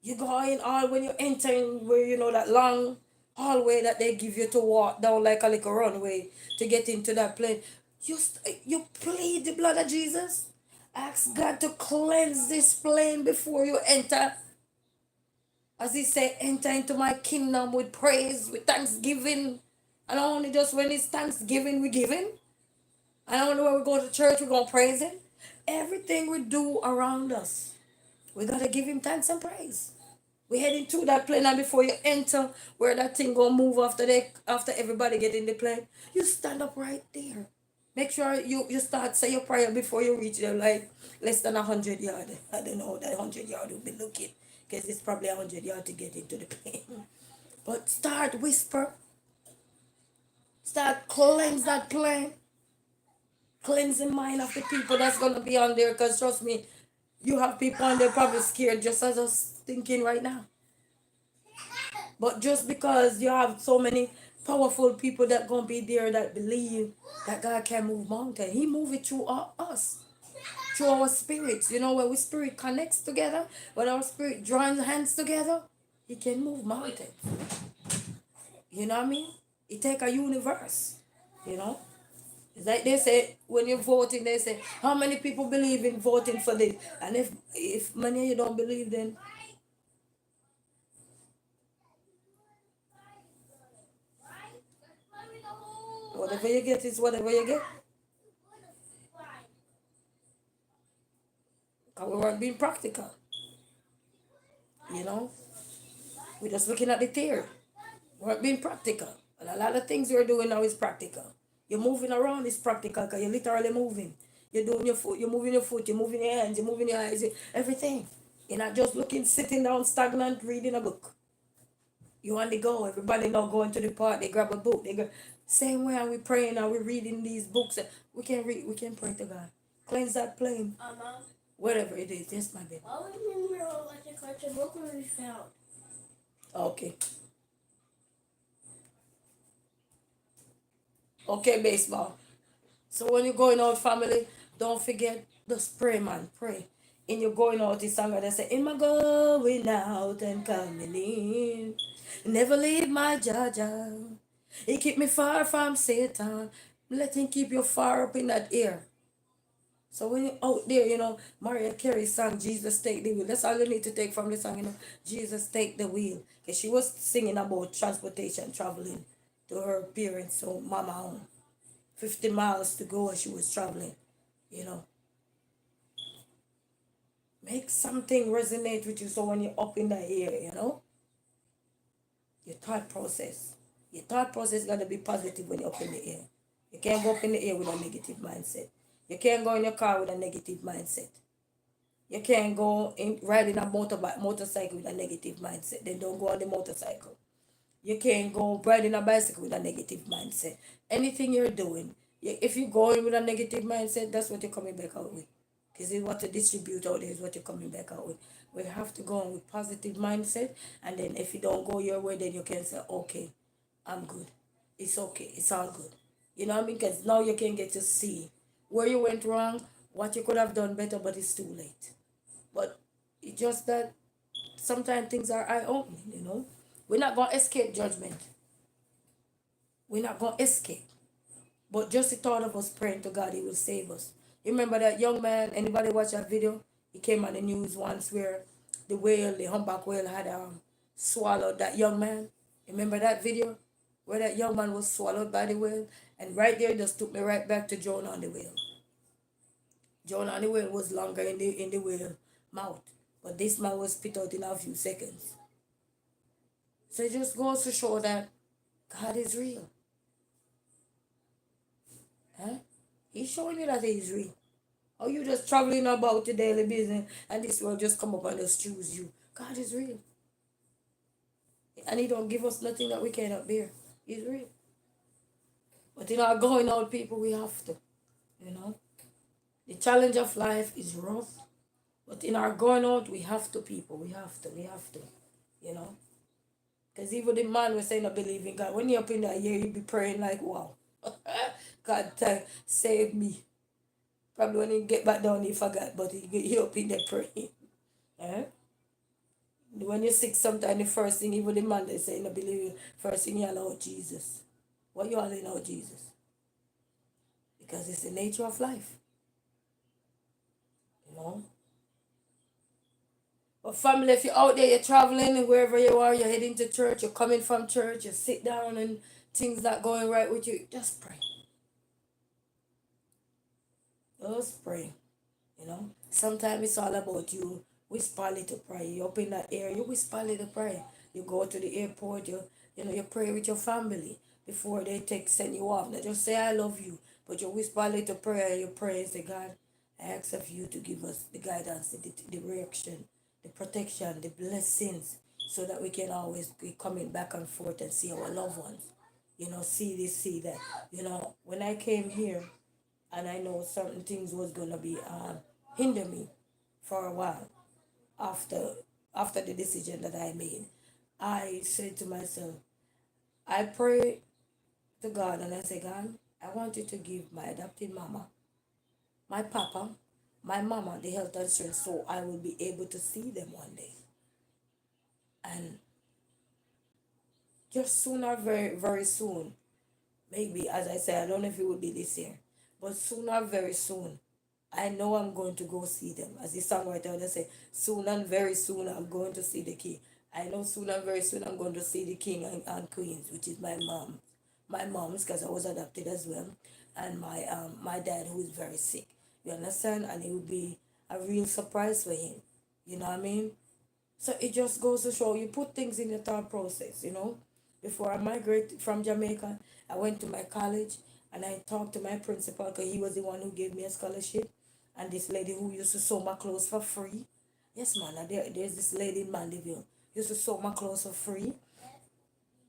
You go in all when you enter in where you know that long hallway that they give you to walk down like a little runway to get into that plane. You plead the blood of Jesus. Ask God to cleanse this plane before you enter. As he said, enter into my kingdom with praise, with thanksgiving. And only just when it's thanksgiving, we give him. And only when we go to church, we're going to praise him. Everything we do around us, we got to give him thanks and praise. We heading through that plane, and before you enter, where that thing gonna move after everybody get in the plane, you stand up right there. Make sure you start say your prayer before you reach there, like less than 100 yards. I don't know that 100 yards will be looking, because it's probably 100 yards to get into the plane. But start whisper, start cleanse that plane, cleanse the mind of the people that's gonna be on there. Cause trust me, you have people on there probably scared just as us thinking right now. But just because you have so many powerful people that gonna be there that believe that God can move mountain, He move it through us, through our spirits. You know, when we spirit connects together, when our spirit joins hands together, He can move mountains. You know what I mean? It take a universe. You know, it's like they say when you're voting, they say how many people believe in voting for this, and if many of you don't believe, then whatever you get is whatever you get. Because we weren't being practical. You know, we're just looking at the theory. We're being practical. And a lot of things you're doing now is practical. You're moving around is practical because you're literally moving. You're doing your foot, you're moving your foot, you're moving your hands, you're moving your eyes, everything. You're not just looking, sitting down stagnant, reading a book. You on the go. Everybody now going to the park, they grab a book. They go. Same way and we praying and we reading these books. We can read, we can pray to God. Cleanse that plane. Mama, Whatever it is. Yes, my baby. why would you remember like a collection book when we found? Okay. Okay, baseball. So when you're going out, family, don't forget just pray, man. Pray. In your going out, this song they say, in my going out and coming in. Never leave my Jaja. He keep me far from Satan. Let him keep you far up in that air. So when you're out there, Mariah Carey sang Jesus Take the Wheel. That's all you need to take from the song, Jesus Take the Wheel. Because she was singing about transportation, traveling to her parents, so mama home. 50 miles to go as she was traveling, you know. Make something resonate with you so when you're up in the air, your thought process. Your thought process got to be positive when you're up in the air. You can't go up in the air with a negative mindset. You can't go in your car with a negative mindset. You can't go in riding a motorcycle with a negative mindset. Then don't go on the motorcycle. You can't go riding a bicycle with a negative mindset. Anything you're doing, if you go in with a negative mindset, that's what you're coming back out with. Because it's what you distribute out there is what you're coming back out with. We have to go on with positive mindset, and then if you don't go your way, then you can say, okay, I'm good. It's okay. It's all good. You know what I mean? Because now you can get to see where you went wrong, what you could have done better, but it's too late. But it's just that sometimes things are eye-opening, We're not going to escape judgment. We're not going to escape. But just the thought of us praying to God, He will save us. You remember that young man, anybody watch that video? He came on the news once where the humpback whale had swallowed that young man. Remember that video? Where that young man was swallowed by the whale? And right there, just took me right back to Jonah and the whale. Jonah and the whale was longer in the whale mouth. But this man was spit out in a few seconds. So it just goes to show that God is real. Huh? He's showing you that He is real. Or you just traveling about your daily business and this will just come up and just choose you. God is real. And He don't give us nothing that we cannot bear. He's real. But in our going out, people, we have to. The challenge of life is rough. But in our going out, we have to, people. We have to. Because even the man was saying I believe in God. When you're up in that year, you be praying like, wow. God, save me. Probably when he get back down, he forgot. But he up in there praying. Eh? When you're sick, sometimes the first thing, even the man they say, I believe in, first thing you allow Jesus. What you allow out Jesus? Because it's the nature of life. But family, if you're out there, you're traveling, wherever you are, you're heading to church, you're coming from church, you sit down and things not going right with you, just pray. Just pray. Sometimes it's all about you whisper a little prayer. You're up in that area, you whisper a little prayer. You go to the airport, you pray with your family before they send you off. Not just say I love you, but you whisper a little prayer, you pray and say, God, I ask of you to give us the guidance, the direction, the protection, the blessings, so that we can always be coming back and forth and see our loved ones. See this, see that. When I came here, and I know certain things was gonna be hinder me for a while after the decision that I made. I said to myself, I pray to God and I say, God, I want you to give my adopted mama, my papa, my mama the health and strength so I will be able to see them one day. And just sooner, very, very soon, maybe, as I said, I don't know if it will be this year, but sooner, very soon, I know I'm going to go see them. As the songwriter would say, soon and very soon I'm going to see the king. I know soon and very soon I'm going to see the king and queens, which is my mom. My mom's, because I was adopted as well, and my dad, who is very sick. You understand? And it would be a real surprise for him. You know what I mean? So it just goes to show you put things in your thought process, before I migrated from Jamaica. I went to my college and I talked to my principal because he was the one who gave me a scholarship. And this lady who used to sew my clothes for free. Yes, man. There's this lady in Mandeville used to sew my clothes for free.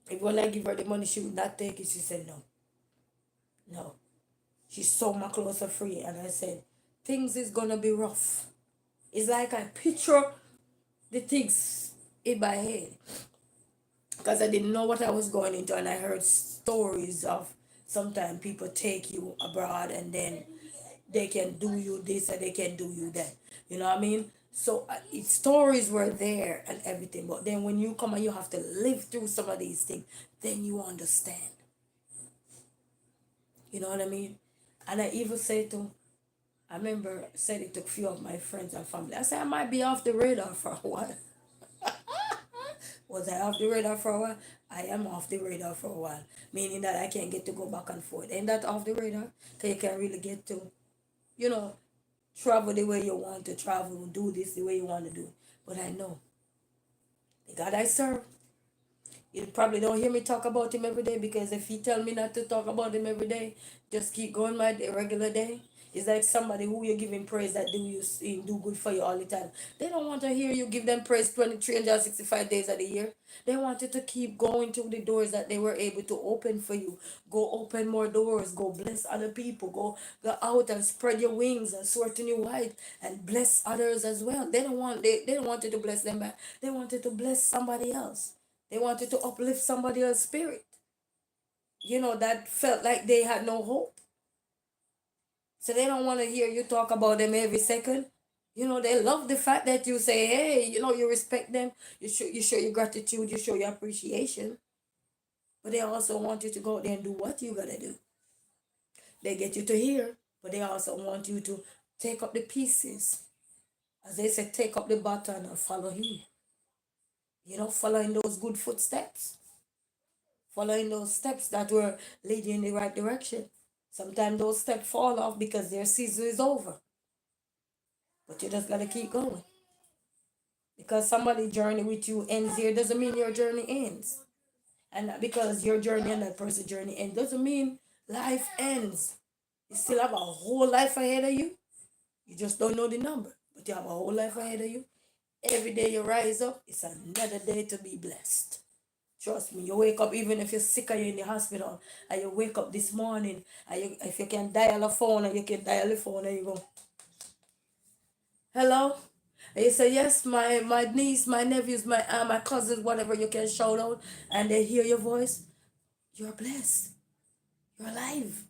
If when I give her the money, she would not take it. She said no, no. She sold my clothes for free, and I said, things is gonna be rough. It's like I picture the things in my head because I didn't know what I was going into, and I heard stories of sometimes people take you abroad and then they can do you this and they can do you that. You know what I mean? So stories were there and everything, but then when you come and you have to live through some of these things, then you understand. You know what I mean? And I even say to, I remember said it to a few of my friends and family. I said I might be off the radar for a while. Was I off the radar for a while? I am off the radar for a while. Meaning that I can't get to go back and forth. Ain't that off the radar? Because you can't really get to, you know, travel the way you want to travel, do this the way you want to do. But I know the God I serve, you probably don't hear me talk about him every day because if he tell me not to talk about him every day, just keep going my regular day. It's like somebody who you're giving praise that do good for you all the time. They don't want to hear you give them praise 365 days of the year. They want you to keep going to the doors that they were able to open for you. Go open more doors. Go bless other people. Go out and spread your wings and soar to new height and bless others as well. They don't want you to bless them back. They wanted to bless somebody else. They wanted to uplift somebody else's spirit, that felt like they had no hope. So they don't want to hear you talk about them every second. They love the fact that you say, hey, you respect them, you show your gratitude, you show your appreciation. But they also want you to go out there and do what you gotta do. They get you to hear, but they also want you to take up the pieces. As they say, take up the baton and follow him. Following those good footsteps. Following those steps that were leading in the right direction. Sometimes those steps fall off because their season is over. But you just gotta keep going. Because somebody's journey with you ends here doesn't mean your journey ends. And because your journey and that person's journey ends doesn't mean life ends. You still have a whole life ahead of you. You just don't know the number. But you have a whole life ahead of you. Every day you rise up, it's another day to be blessed. Trust me, you wake up even if you're sick or you're in the hospital, and you wake up this morning, and if you can dial a phone, and you can dial the phone, and you go, hello? And you say, yes, my niece, my nephews, my cousins, whatever you can shout out, and they hear your voice, you're blessed. You're alive.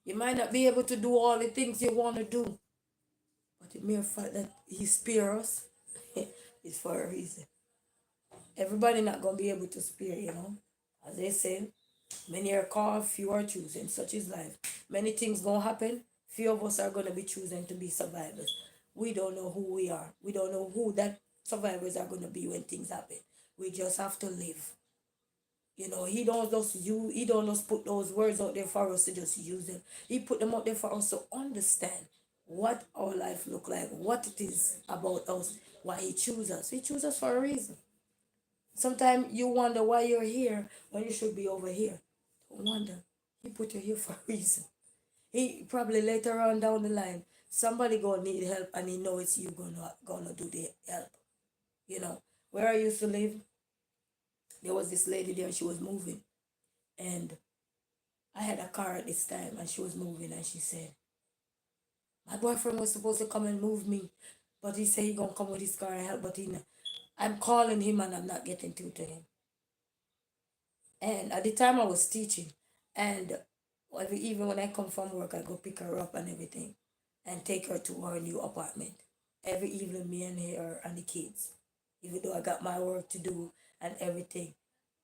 You might not be able to do all the things you want to do, but the mere fact that he spare us is for a reason. Everybody not going to be able to spare. As they say, many are called, few are chosen. Such is life. Many things going to happen. Few of us are going to be chosen to be survivors. We don't know who we are. We don't know who that survivors are going to be when things happen. We just have to live. He don't just put those words out there for us to just use them. He put them out there for us to understand what our life look like, what it is about us, why he chooses us. He chooses us for a reason. Sometimes you wonder why you're here when you should be over here. Don't wonder. He put you here for a reason. He probably later on down the line, somebody gonna need help and he knows it's you gonna do the help. Where I used to live, there was this lady there, she was moving. And I had a car at this time and she was moving and she said, my boyfriend was supposed to come and move me, but he said he gonna come with his car and help, but I'm calling him and I'm not getting through to him. And at the time I was teaching, and every evening when I come from work, I go pick her up and everything and take her to her new apartment. Every evening, me and her and the kids, even though I got my work to do and everything.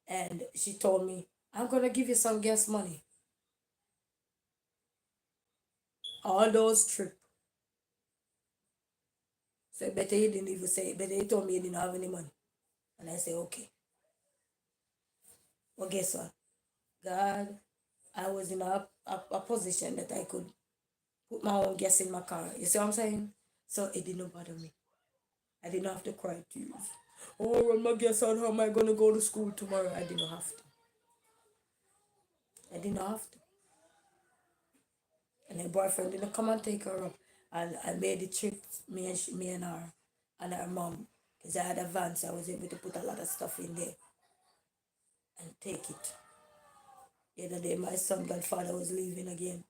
And she told me, I'm going to give you some gas money. All those trips. So better he didn't even say it. Better he told me he didn't have any money. And I said, okay. Well, guess what? God, I was in a position that I could put my own gas in my car. You see what I'm saying? So it didn't bother me. I didn't have to cry tears. Oh, run my gas out. How am I gonna go to school tomorrow? I didn't have to. I didn't have to. And her boyfriend didn't come and take her up. And I made the trip, me and her, and her mom, because I had a van, so I was able to put a lot of stuff in there and take it. The other day, my son godfather was leaving again.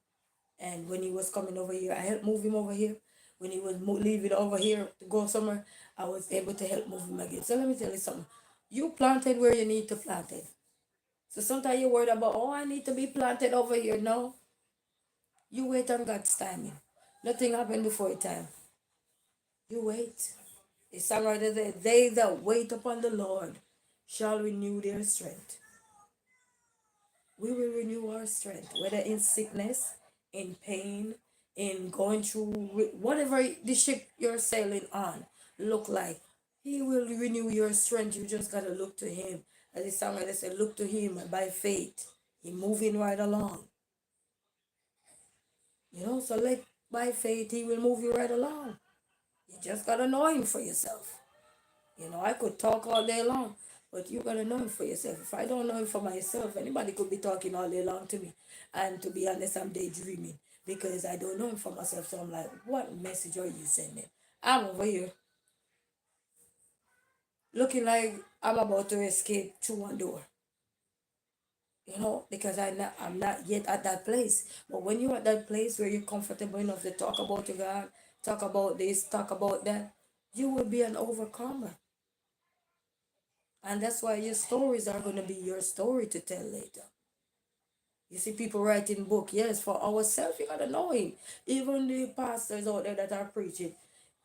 And when he was coming over here, I helped move him over here. When he was leaving over here to go somewhere, I was able to help move him again. So let me tell you something. You planted where you need to plant it. So sometimes you're worried about, oh, I need to be planted over here. No. You wait on God's timing. Nothing happened before your time. You wait. The songwriter said, they that wait upon the Lord shall renew their strength. We will renew our strength, whether in sickness, in pain, in going through whatever the ship you're sailing on look like. He will renew your strength. You just gotta look to him. As the songwriter said, look to him by faith. He moving right along. So like by faith, he will move you right along. You just gotta know him for yourself. I could talk all day long, but you gotta know him for yourself. If I don't know him for myself, anybody could be talking all day long to me. And to be honest, I'm daydreaming because I don't know him for myself. So I'm like, what message are you sending? I'm over here looking like I'm about to escape through one door. Because I'm not yet at that place. But when you're at that place where you're comfortable enough to talk about your God, talk about this, talk about that, you will be an overcomer. And that's why your stories are going to be your story to tell later. You see people writing book, yes, for ourselves, you got to know him. Even the pastors out there that are preaching.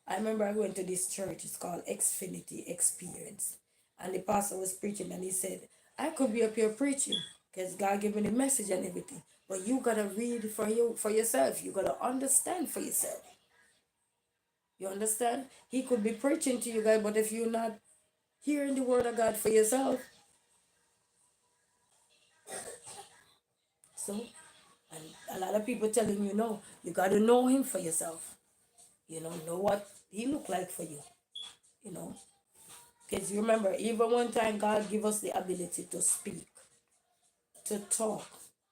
I remember I went to this church, it's called Xfinity Experience. And the pastor was preaching and he said, I could be up here preaching because God gave me the message and everything. But you got to read for yourself. You got to understand for yourself. You understand? He could be preaching to you guys, but if you're not hearing the word of God for yourself, so, and a lot of people telling you no, you got to know him for yourself. Know what he look like for you. Because you remember, even one time God give us the ability to speak, to talk.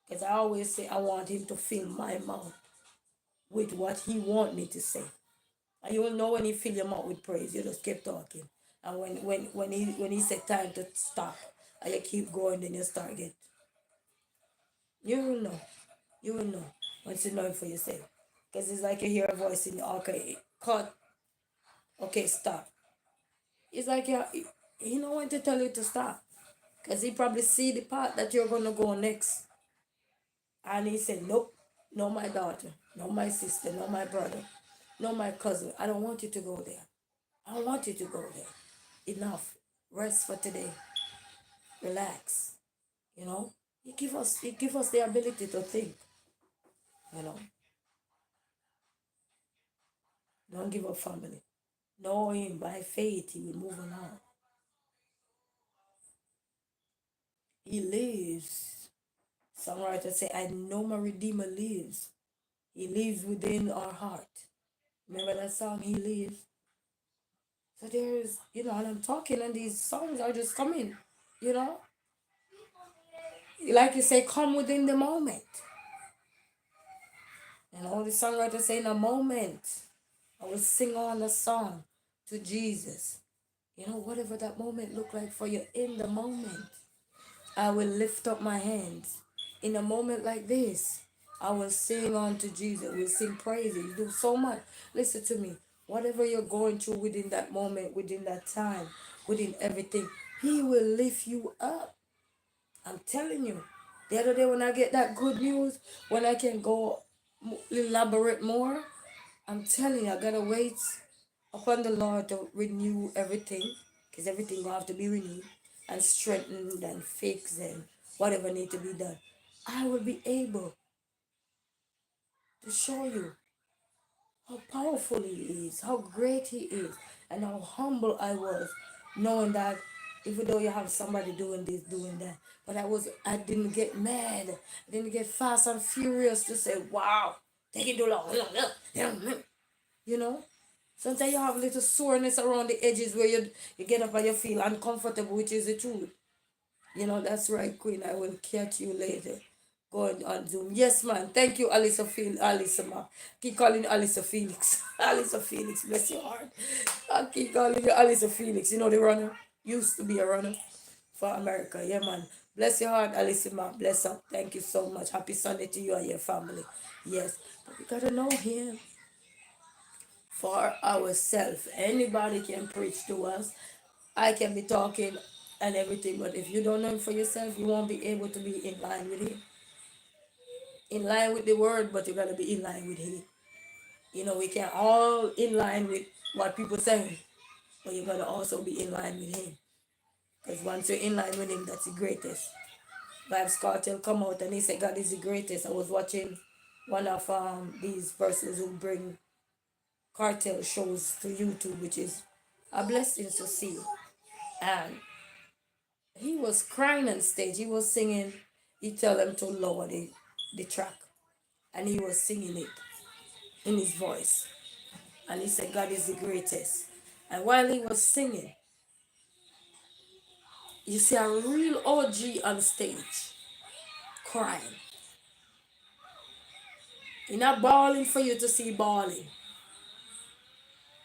Because I always say I want him to fill my mouth with what he want me to say. And you will know when he fill your mouth with praise, you just keep talking. And when he said time to stop, and you keep going, then you start get. You will know. You will know once you know it for yourself. Because it's like you hear a voice in you, okay, cut, okay, stop. It's like he know when to tell you to stop. Because he probably see the part that you're going to go next. And he said, nope, no my daughter, no my sister, no my brother, no my cousin. I don't want you to go there. I don't want you to go there. Enough. Rest for today. Relax. He give us the ability to think. You know. Don't give up, family. Know him by faith, he will move along. He lives. Songwriter say, I know my Redeemer lives. He lives within our heart. Remember that song, He Lives? So there's, and I'm talking and these songs are just coming, you know? Like you say, come within the moment. And all the songwriters say, in a moment, I will sing on a song to Jesus. Whatever that moment look like for you, in the moment, I will lift up my hands. In a moment like this, I will sing on to Jesus. We'll sing praises. You do so much. Listen to me. Whatever you're going through within that moment, within that time, within everything, he will lift you up. I'm telling you. The other day when I get that good news, when I can go elaborate more, I'm telling you, I gotta wait upon the Lord to renew everything, because everything will have to be renewed and strengthened and fixed and whatever need to be done. I will be able to show you how powerful he is, how great he is, and how humble I was, knowing that even though you have somebody doing this, doing that, but I didn't get mad, I didn't get fast and furious to say, wow, take it too long, you know. Sometimes you have a little soreness around the edges where you get up and you feel uncomfortable, which is the truth. You know, that's right, Queen. I will catch you later. Going on Zoom. Yes, man. Thank you, Alisa Alisa, ma. Keep calling you Alisa Felix. Alisa Felix, bless your heart. I keep calling you Alisa Felix. You know the runner? Used to be a runner for America. Yeah, man. Bless your heart, Alisa, ma. Bless up. Thank you so much. Happy Sunday to you and your family. Yes. But we gotta know him for ourselves. Anybody can preach to us. I can be talking and everything, but if you don't know him for yourself, you won't be able to be in line with him. In line with the word, but you gotta be in line with him. You know, we can all in line with what people say, but you gotta also be in line with him. Because once you're in line with him, that's the greatest. Vibes Cartel come out and he said God is the greatest. I was watching one of these persons who bring cartel shows to YouTube, which is a blessing to see. And he was crying on stage. He was singing. He tell them to lower the track, and he was singing it in his voice. And he said, God is the greatest. And while he was singing, you see a real OG on stage crying. He's not bawling for you to see bawling.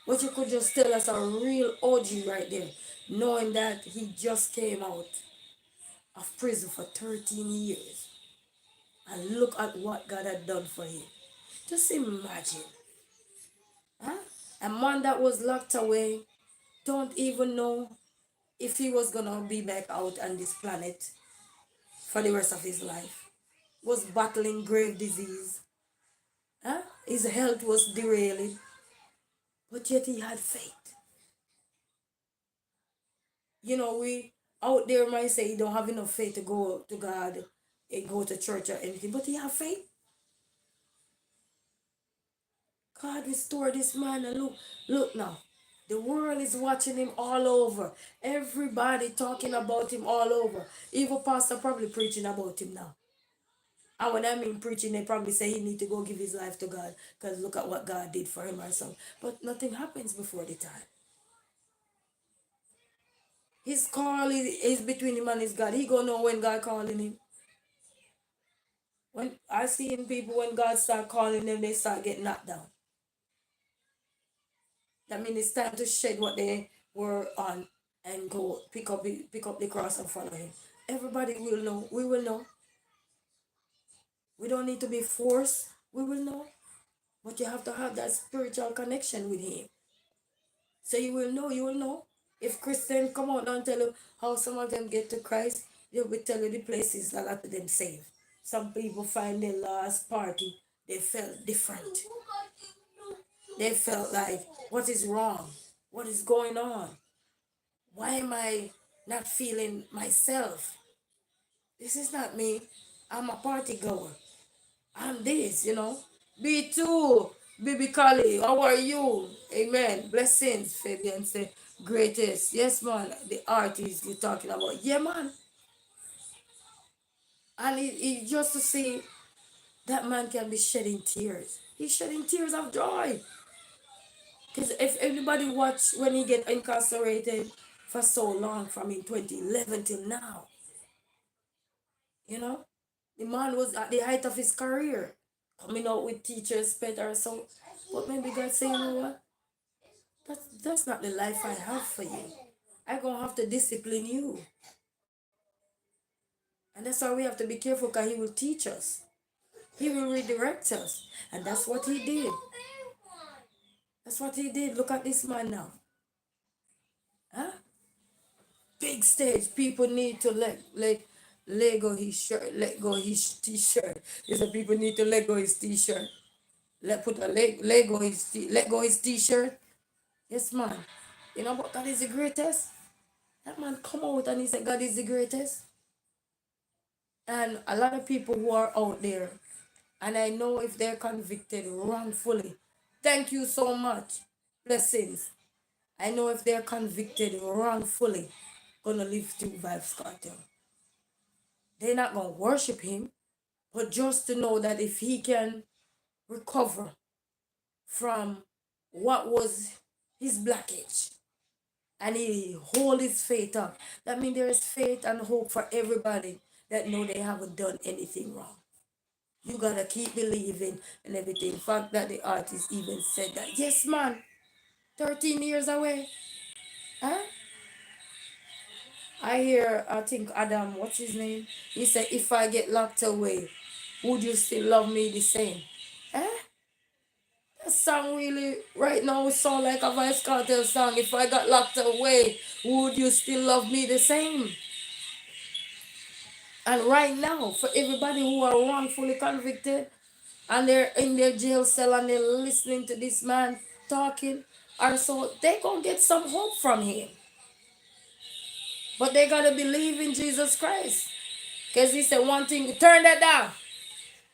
But you could just tell us a real OG right there, knowing that he just came out of prison for 13 years. And look at what God had done for him. Just imagine. Huh? A man that was locked away, don't even know if he was gonna be back out on this planet for the rest of his life. Was battling grave disease. Huh? His health was derailing. But yet he had faith. You know, we out there might say you don't have enough faith to go to God and go to church or anything, but he had faith. God restored this man, and look now. The world is watching him all over. Everybody talking about him all over. Even pastor probably preaching about him now. And when I mean preaching, they probably say he need to go give his life to God because look at what God did for him or something. But nothing happens before the time. His call is between him and his God. He gonna know when God calling him. When I seen people when God start calling them, they start getting knocked down. That means it's time to shed what they were on and go pick up the cross and follow him. Everybody will know. We will know. We don't need to be forced. We will know. But you have to have that spiritual connection with him. So you will know, you will know. If Christians come out and tell you how some of them get to Christ, they will tell you the places a lot of them saved. Some people find their last party, they felt different. They felt like, what is wrong? What is going on? Why am I not feeling myself? This is not me. I'm a party goer. I'm this, you know. B2, Bibi Kali, how are you? Amen. Blessings, Fabian say, greatest. Yes, man, the artist you're talking about. Yeah, man. And it just to see that man can be shedding tears. He's shedding tears of joy. Because if everybody watch when he get incarcerated for so long, from in 2011 till now, you know, the man was at the height of his career, coming out with Teacher's Pet or so. But maybe God say, you know what? That's not the life I have for you. I'm going to have to discipline you. And that's why we have to be careful because he will teach us. He will redirect us. And that's what he did. That's what he did. Look at this man now. Huh? Big stage. People need to let go his shirt, let go his t-shirt. He said people need to let go his t-shirt. Let go his t-shirt. Yes, man. You know what? God is the greatest. That man come out and he said God is the greatest. And a lot of people who are out there, and I know if they're convicted wrongfully, thank you so much. Blessings. I know if they're convicted wrongfully, gonna live through Vibes Cartel. They're not gonna worship him, but just to know that if he can recover from what was his blockage and he hold his faith up. That means there is faith and hope for everybody that know they haven't done anything wrong. You gotta keep believing and everything. In fact that the artist even said that, yes man, 13 years away. Huh? I hear, I think Adam, what's his name? He said, if I get locked away, would you still love me the same? Huh? That song really, right now, sound like a Vice Cartel song. If I got locked away, would you still love me the same? And right now, for everybody who are wrongfully convicted and they're in their jail cell and they're listening to this man talking, or so they gonna get some hope from him. But they gotta believe in Jesus Christ. Because he said one thing, turn that down.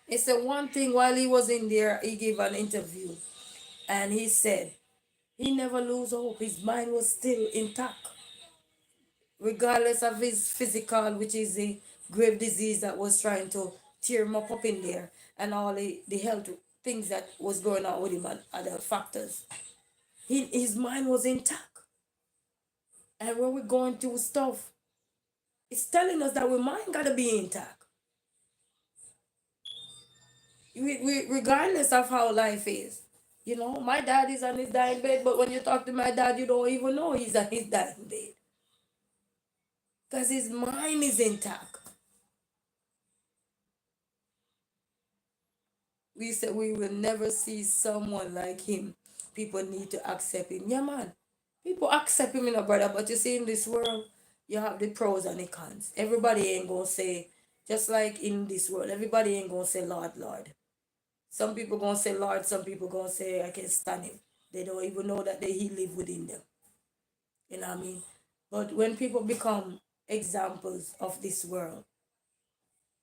He said one thing while he was in there, he gave an interview. And he said, he never lose hope. His mind was still intact. Regardless of his physical, which is a grave disease that was trying to tear him up in there. And all the health things that was going on with him and other factors. His mind was intact. And when we're going through stuff, it's telling us that our mind got to be intact. Regardless of how life is. You know, my dad is on his dying bed, but when you talk to my dad, you don't even know he's on his dying bed. Because his mind is intact. We said we will never see someone like him. People need to accept him. Yeah, man. People accept him, brother. But you see, in this world, you have the pros and the cons. Everybody ain't going to say, just like in this world, everybody ain't going to say, Lord, Lord. Some people going to say, Lord. Some people going to say, I can't stand him. They don't even know that he live within them. You know what I mean? But when people become examples of this world,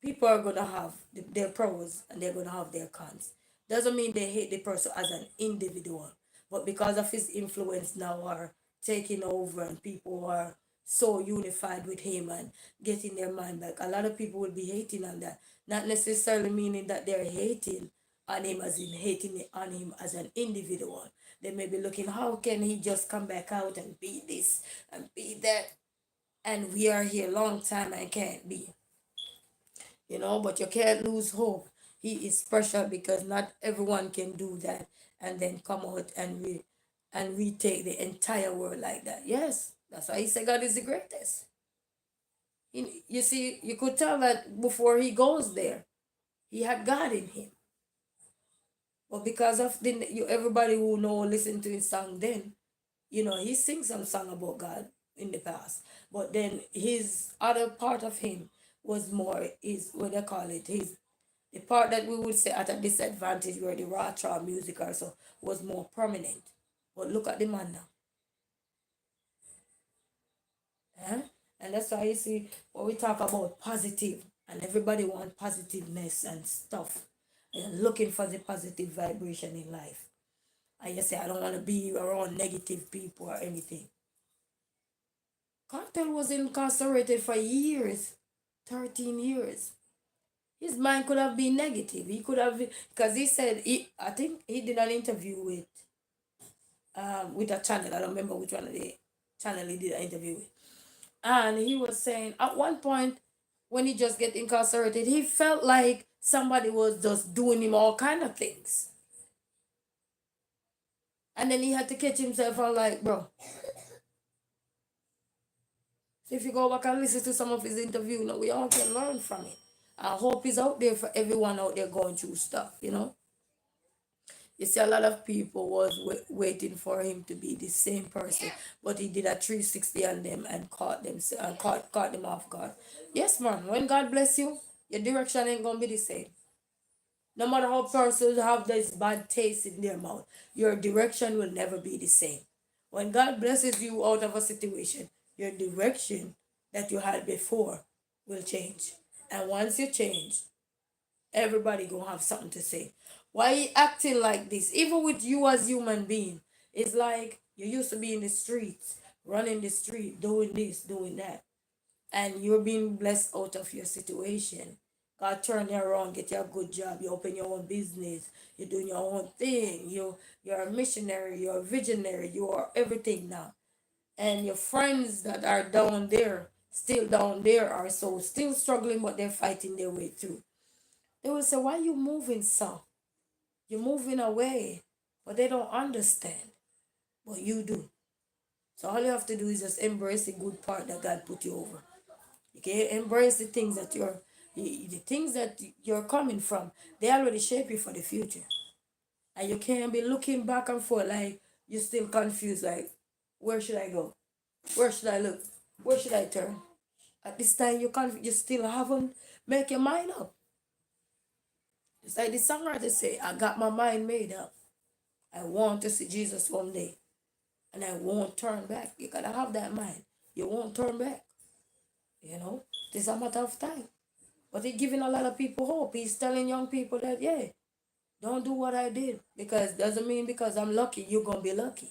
people are going to have their pros and they're going to have their cons. Doesn't mean they hate the person as an individual. But because of his influence now are taking over and people are so unified with him and getting their mind back, a lot of people will be hating on that. Not necessarily meaning that they're hating on him as in hating on him as an individual. They may be looking, how can he just come back out and be this and be that? And we are here long time and can't be. You know, but you can't lose hope. He is special because not everyone can do that and then come out and retake the entire world like that. Yes, that's why he said God is the greatest. You see, you could tell that before he goes there, he had God in him. But because of everybody who listen to his song then, you know, he sings some song about God in the past. But then his other part of him was more is what they call it, the part that we would say at a disadvantage where the raw trap music also was more prominent. But look at the man now. Eh? And that's why you see when we talk about positive and everybody want positiveness and stuff and looking for the positive vibration in life. And you say I don't want to be around negative people or anything. Cartel was incarcerated for years, 13 years. His mind could have been negative. He could have, because he said, I think he did an interview with a channel. I don't remember which one of the channel he did an interview with. And he was saying at one point when he just get incarcerated, he felt like somebody was just doing him all kind of things. And then he had to catch himself and like, bro. So if you go back and listen to some of his interview, we all can learn from it. I hope is out there for everyone out there going through stuff, you know. You see, a lot of people was waiting for him to be the same person, but he did a 360 on them and caught them and caught them off guard. Yes, man. When God bless you, your direction ain't gonna be the same. No matter how persons have this bad taste in their mouth, your direction will never be the same. When God blesses you out of a situation, your direction that you had before will change. And once you change, everybody gonna have something to say. Why he acting like this? Even with you as human being, it's like you used to be in the streets, running the street, doing this, doing that. And you're being blessed out of your situation. God turn you around, get you a good job, you open your own business, you're doing your own thing, you're a missionary, you're a visionary, you are everything now. And your friends that are down there, still down there, are so still struggling, but they're fighting their way through. They will say, why you moving so? You're moving away. But they don't understand. But you do. So all you have to do is just embrace the good part that God put you over. You can embrace the things that the things that you're coming from. They already shape you for the future. And you can't be looking back and forth like you're still confused, like, where should I go? Where should I look? Where should I turn? At this time you still haven't make your mind up. It's like the songwriter say, I got my mind made up. I want to see Jesus one day. And I won't turn back. You gotta have that mind. You won't turn back. You know? It's a matter of time. But he's giving a lot of people hope. He's telling young people that, yeah, don't do what I did. Because doesn't mean because I'm lucky, you're gonna be lucky.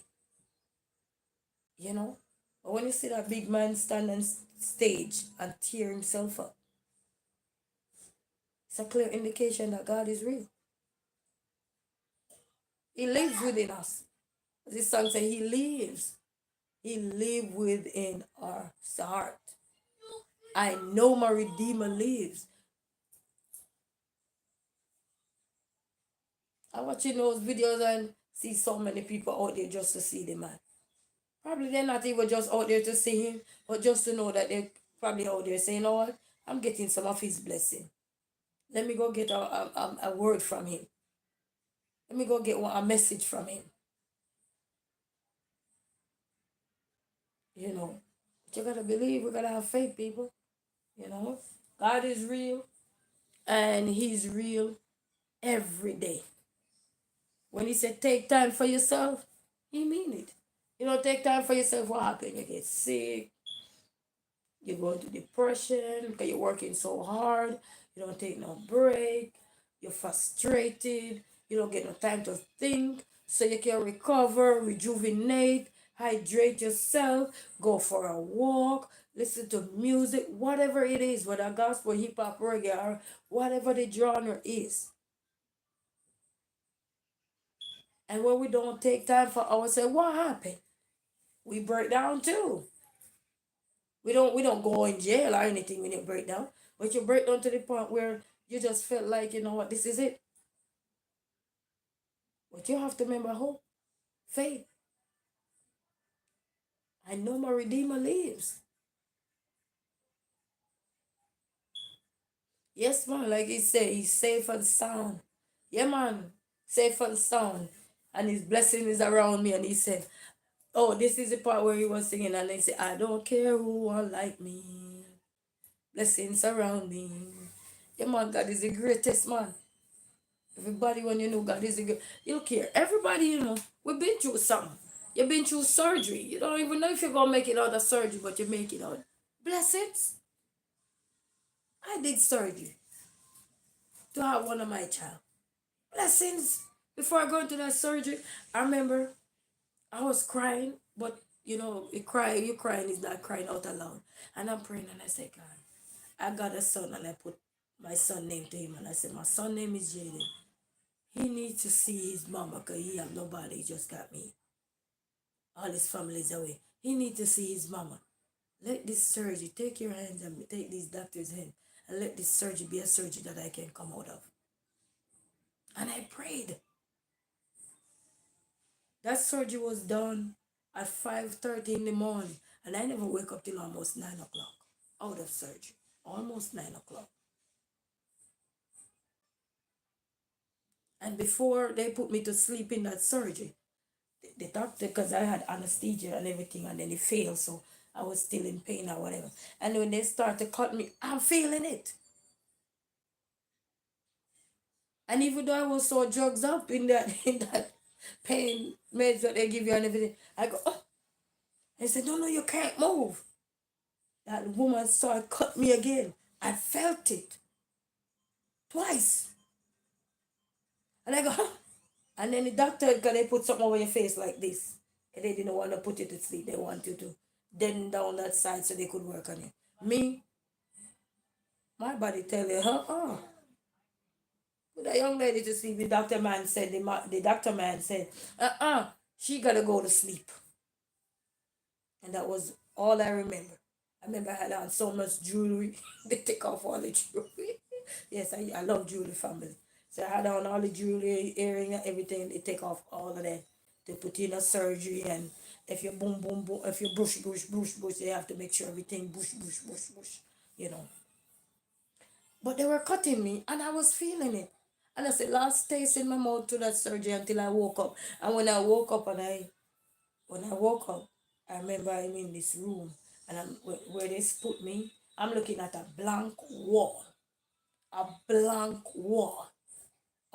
You know? But when you see that big man stand on stage and tear himself up, it's a clear indication that God is real. He lives within us. This song says he lives. He lives within our heart. I know my Redeemer lives. I watching those videos and see so many people out there just to see the man. Probably they're not even just out there to see him, but just to know that they're probably out there saying, you know what, I'm getting some of his blessing. Let me go get a word from him. Let me go get a message from him. You know, but you gotta believe, we gotta have faith, people. You know, God is real and he's real every day. When he said take time for yourself, he mean it. You don't take time for yourself, what happens? You get sick, you go into depression because you're working so hard, you don't take no break, you're frustrated, you don't get no time to think, so you can recover, rejuvenate, hydrate yourself, go for a walk, listen to music, whatever it is, whether gospel, hip hop, reggae, or whatever the genre is. And when we don't take time for ourselves, what happened? We break down too. We don't go in jail or anything when you break down, but you break down to the point where you just felt like, you know what, this is it. But you have to remember hope, faith. I know my Redeemer lives. Yes, man, like he said, he's safe and sound. Yeah, man, safe and sound. And his blessing is around me. And he said, oh, this is the part where he was singing. And he said, I don't care who are like me. Blessings around me. Yeah, man, God is the greatest, man. Everybody, when you know God is a good, you care. Everybody, we've been through something. You've been through surgery. You don't even know if you're going to make it out of surgery, but you make it out. Blessings. I did surgery to have one of my child. Blessings. Before I go into that surgery, I remember I was crying, but you crying is not crying out aloud. And I'm praying and I say, God, I got a son and I put my son name to him and I said, my son name is Jaden. He needs to see his mama because he have nobody, he just got me. All his family is away. He needs to see his mama. Let this surgery, take your hands and take these doctor's hand and let this surgery be a surgery that I can come out of. And I prayed. That surgery was done at 5:30 in the morning. And I never wake up till almost 9 o'clock out of surgery. Almost 9 o'clock. And before they put me to sleep in that surgery, the doctor, because I had anesthesia and everything, and then it failed, so I was still in pain or whatever. And when they start to cut me, I'm feeling it. And even though I was so drugged up in that in that pain meds that they give you and everything, I go, oh. They said, no, you can't move. That woman started cut me again. I felt it twice. And I go, huh? And then the doctor, because they put something over your face like this. And they didn't want to put you to sleep. They want you to bend down that side so they could work on you. Me, My body tell you, Put that young lady to sleep. The doctor man said, she gotta go to sleep. And that was all I remember. I remember I had on so much jewelry. They take off all the jewelry. Yes, I love jewelry family. So I had on all the jewelry, earring, and everything. They take off all of that. They put you in a surgery, and if you boom, boom, boom, if you bush, they have to make sure everything bush, you know. But they were cutting me, and I was feeling it. And I said, last taste in my mouth to that surgery until I woke up. And when I woke up, I remember I'm in this room, and where they put me. I'm looking at a blank wall, a blank wall.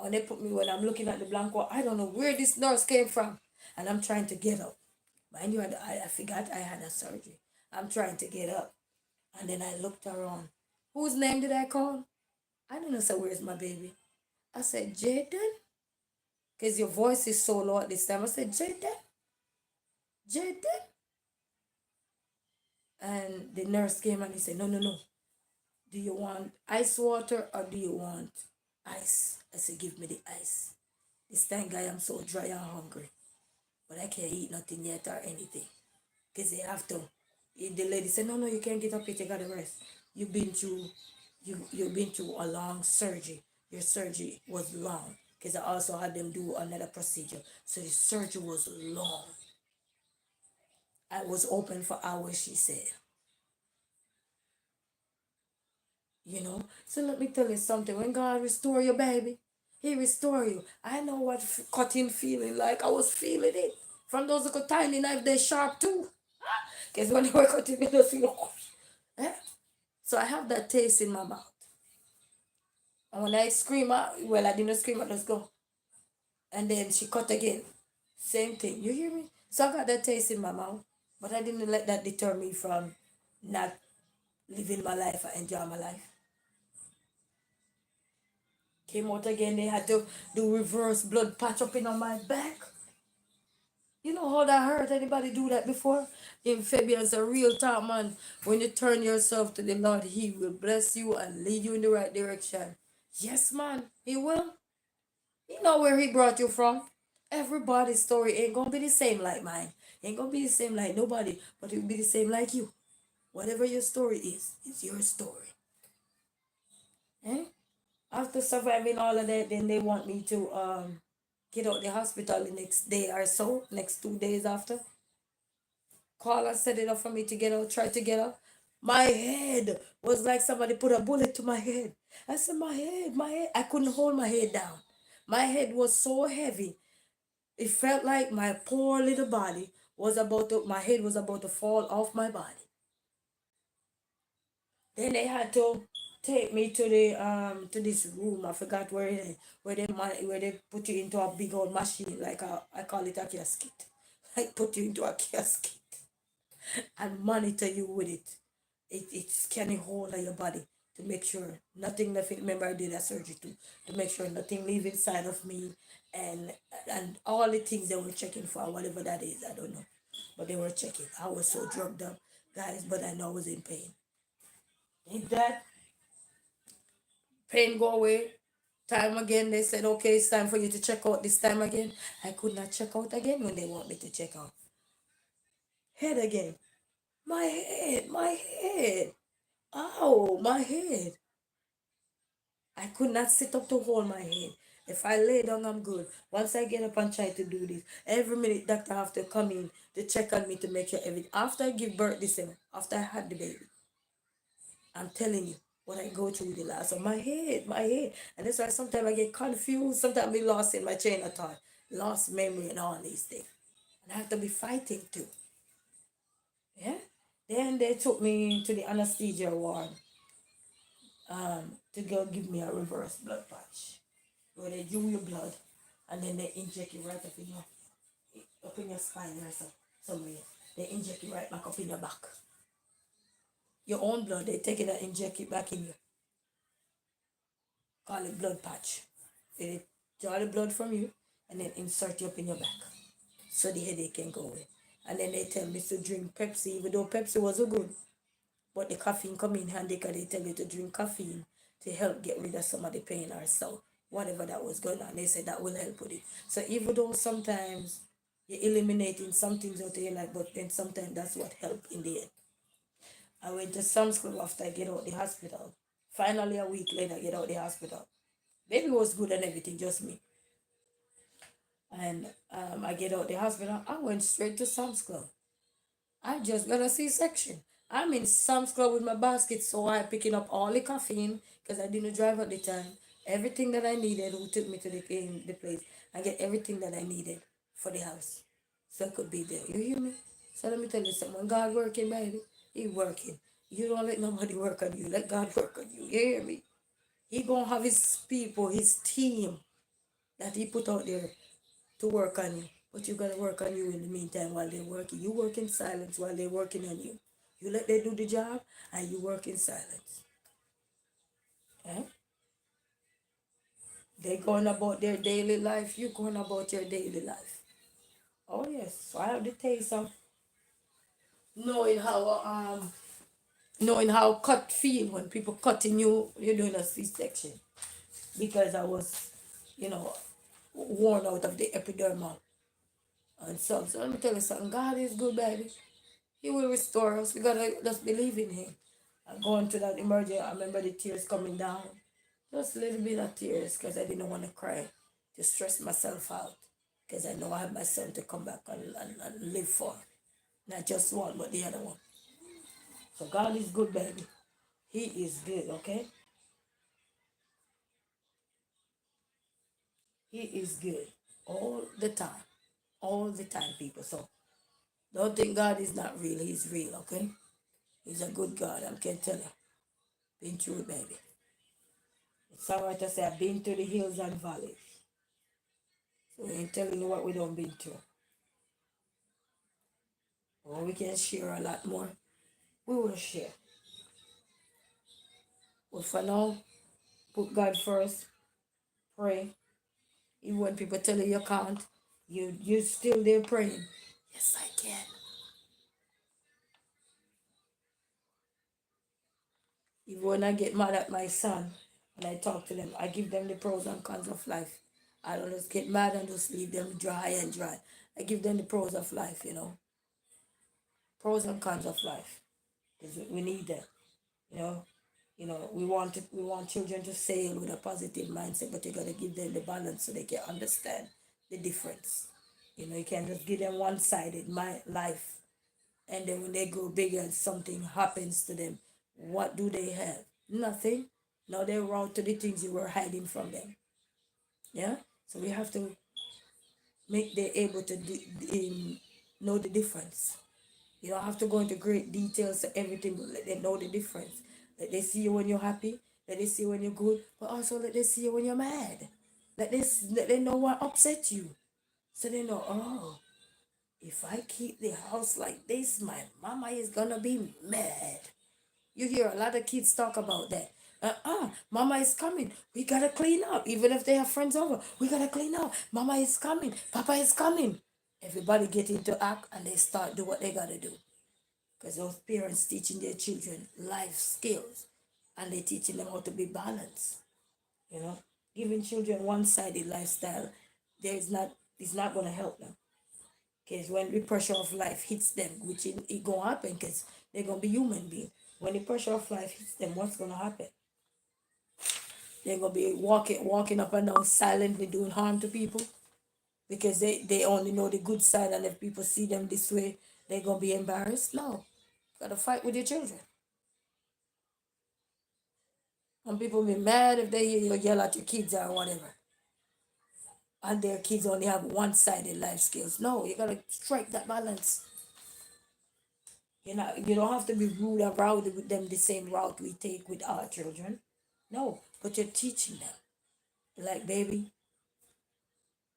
And they put me when I'm looking at the blank wall. I don't know where this nurse came from, and I'm trying to get up. Mind you, I forgot I had a surgery. I'm trying to get up, and then I looked around. Whose name did I call? I don't know. So where's my baby? I said Jaden, because your voice is so low at this time. I said Jaden. And the nurse came and he said, no. Do you want ice water or do you want ice? I said, give me the ice. This time, guy, I'm so dry and hungry. But I can't eat nothing yet or anything. Because they have to. The lady said, no, you can't get up yet. You got to rest. You've been through a long surgery. Your surgery was long. Because I also had them do another procedure. So the surgery was long. I was open for hours, she said. You know, so let me tell you something. When God restore your baby, He restore you. I know what cutting feeling like. I was feeling it from those little tiny knife. They sharp too. Because when they were cutting, they just feel. Eh? So I have that taste in my mouth. And when I scream out, well, I didn't scream. I just go. And then she cut again. Same thing. You hear me? So I got that taste in my mouth, but I didn't let that deter me from not living my life or enjoy my life. Came out again, they had to do reverse blood patch up in on my back. You know how that hurt? Anybody do that before? In Fabian, it's a real talk, man. When you turn yourself to the Lord, He will bless you and lead you in the right direction. Yes, man, He will. You know where He brought you from. Everybody's story ain't gonna be the same like mine. Ain't gonna be the same like nobody, but it will be the same like you. Whatever your story is, it's your story. Eh? After surviving all of that, then they want me to get out the hospital the next day or so, next 2 days after. Call and set it up for me to get out, try to get out. My head was like somebody put a bullet to my head. I said, my head. I couldn't hold my head down. My head was so heavy. It felt like my poor little body my head was about to fall off my body. Then they had to take me to this room. I forgot where they put you into a big old machine, like I call it a casket. Like put you into a casket and monitor you with it. It's scanning whole of your body to make sure nothing left. Remember, I did a surgery too to make sure nothing leave inside of me, and all the things they were checking for, whatever that is, I don't know, but they were checking. I was so drugged up, guys, but I know I was in pain. Did that pain go away? Time again, they said, okay, it's time for you to check out this time again. I could not check out again when they want me to check out. Head again. My head. Ow, my head. I could not sit up to hold my head. If I lay down, I'm good. Once I get up and try to do this, every minute doctor have to come in to check on me to make sure everything. After I give birth this year, after I had the baby, I'm telling you what I go through the last. So my head. And that's why sometimes I get confused. Sometimes I lost in my chain of thought, lost memory and all these things. And I have to be fighting too. Yeah? Then they took me to the anesthesia ward to go give me a reverse blood patch. Where they do your blood and then they inject it right up in your spine or somewhere. They inject it right back up in your back. Your own blood, they take it and inject it back in you. Call it blood patch. They draw the blood from you and then insert you up in your back. So the headache can go away. And then they tell me to drink Pepsi, even though Pepsi was so good. But the caffeine come in handy because they tell you to drink caffeine to help get rid of some of the pain or so. Whatever that was going on, they said that will help with it. So even though sometimes you're eliminating some things out of your life, but then sometimes that's what helped in the end. I went to Sam's Club after I get out the hospital. Finally, a week later, I get out the hospital. Baby was good and everything, just me. And I get out the hospital. I went straight to Sam's Club. I just got a C-section. I'm in Sam's Club with my basket, so I picking up all the caffeine because I didn't drive at the time. Everything that I needed, who took me to the place. I get everything that I needed for the house, so I could be there. You hear me? So let me tell you something. When God working, baby, He working. You don't let nobody work on you. Let God work on you. You hear me? He gonna have His people, His team that He put out there to work on you. But you gotta work on you in the meantime while they're working. You work in silence while they're working on you. You let them do the job and you work in silence. Eh? They going about their daily life, you going about your daily life. Oh yes. So I have the taste of knowing how cut feel when people cutting you, you're doing a C-section. Because I was, you know, worn out of the epidermal and so let me tell you something. God is good, baby. He will restore us. We gotta just believe in Him. And going to that emergency, I remember the tears coming down. Just a little bit of tears because I didn't want to cry, to stress myself out. Because I know I have my son to come back and live for. Not just one, but the other one. So God is good, baby. He is good, okay? He is good all the time. All the time, people. So don't think God is not real. He's real, okay? He's a good God, I can tell you. Been through it, baby. It's alright to say I've been through the hills and valleys. So we ain't telling you what we don't been through. Or we can share a lot more. We will share. But for now, put God first. Pray. Even when people tell you you can't, you still there praying. Yes, I can. Even when I get mad at my son, when I talk to them, I give them the pros and cons of life. I don't just get mad and just leave them dry and dry. I give them the pros of life, pros and cons of life, because we need them, you know. We want children to sail with a positive mindset, but you gotta give them the balance so they can understand the difference. You can't just give them one-sided life, and then when they grow bigger and something happens to them, what do they have? Nothing. Now they're wrong to the things you were hiding from them. Yeah. So we have to make them able to know the difference. You don't have to go into great details of everything, but let them know the difference. Let they see you when you're happy, let they see you when you're good, but also let they see you when you're mad. Let them know what upset you. So they know, oh, if I keep the house like this, my mama is gonna be mad. You hear a lot of kids talk about that. Mama is coming. We gotta clean up. Even if they have friends over, we gotta clean up. Mama is coming. Papa is coming. Everybody get into act and they start do what they gotta do. Because those parents teaching their children life skills and they teaching them how to be balanced. Giving children one-sided lifestyle, it's not gonna help them. Because when the pressure of life hits them, which it gonna happen because they're gonna be human beings. When the pressure of life hits them, what's gonna happen? They're gonna be walking up and down silently doing harm to people because they only know the good side, and if people see them this way, they're gonna be embarrassed. No. Gotta fight with your children. And people be mad if they hear you yell at your kids or whatever. And their kids only have one-sided life skills. No, you gotta strike that balance. You don't have to be rude and rowdy with them the same route we take with our children. No, but you're teaching them. Like, baby,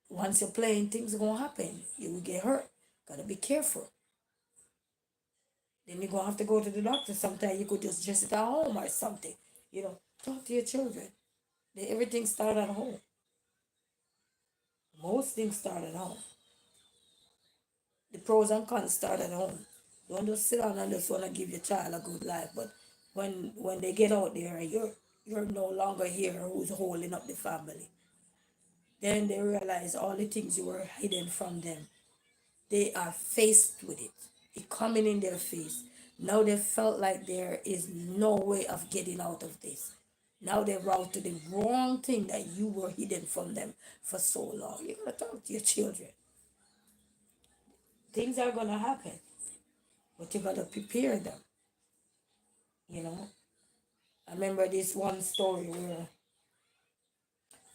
once you're playing, things are gonna happen. You will get hurt. Gotta be careful. Then you're gonna have to go to the doctor. Sometimes you could just sit at home or something. Talk to your children. Everything starts at home. Most things start at home. The pros and cons start at home. Don't just sit down and just want to give your child a good life. But when they get out there, you're no longer here who's holding up the family. Then they realize all the things you were hidden from them. They are faced with it. It coming in their face. Now they felt like there is no way of getting out of this. Now they route to the wrong thing that you were hidden from them for so long. You gotta talk to your children. Things are gonna happen, but you gotta prepare them. You know. I remember this one story where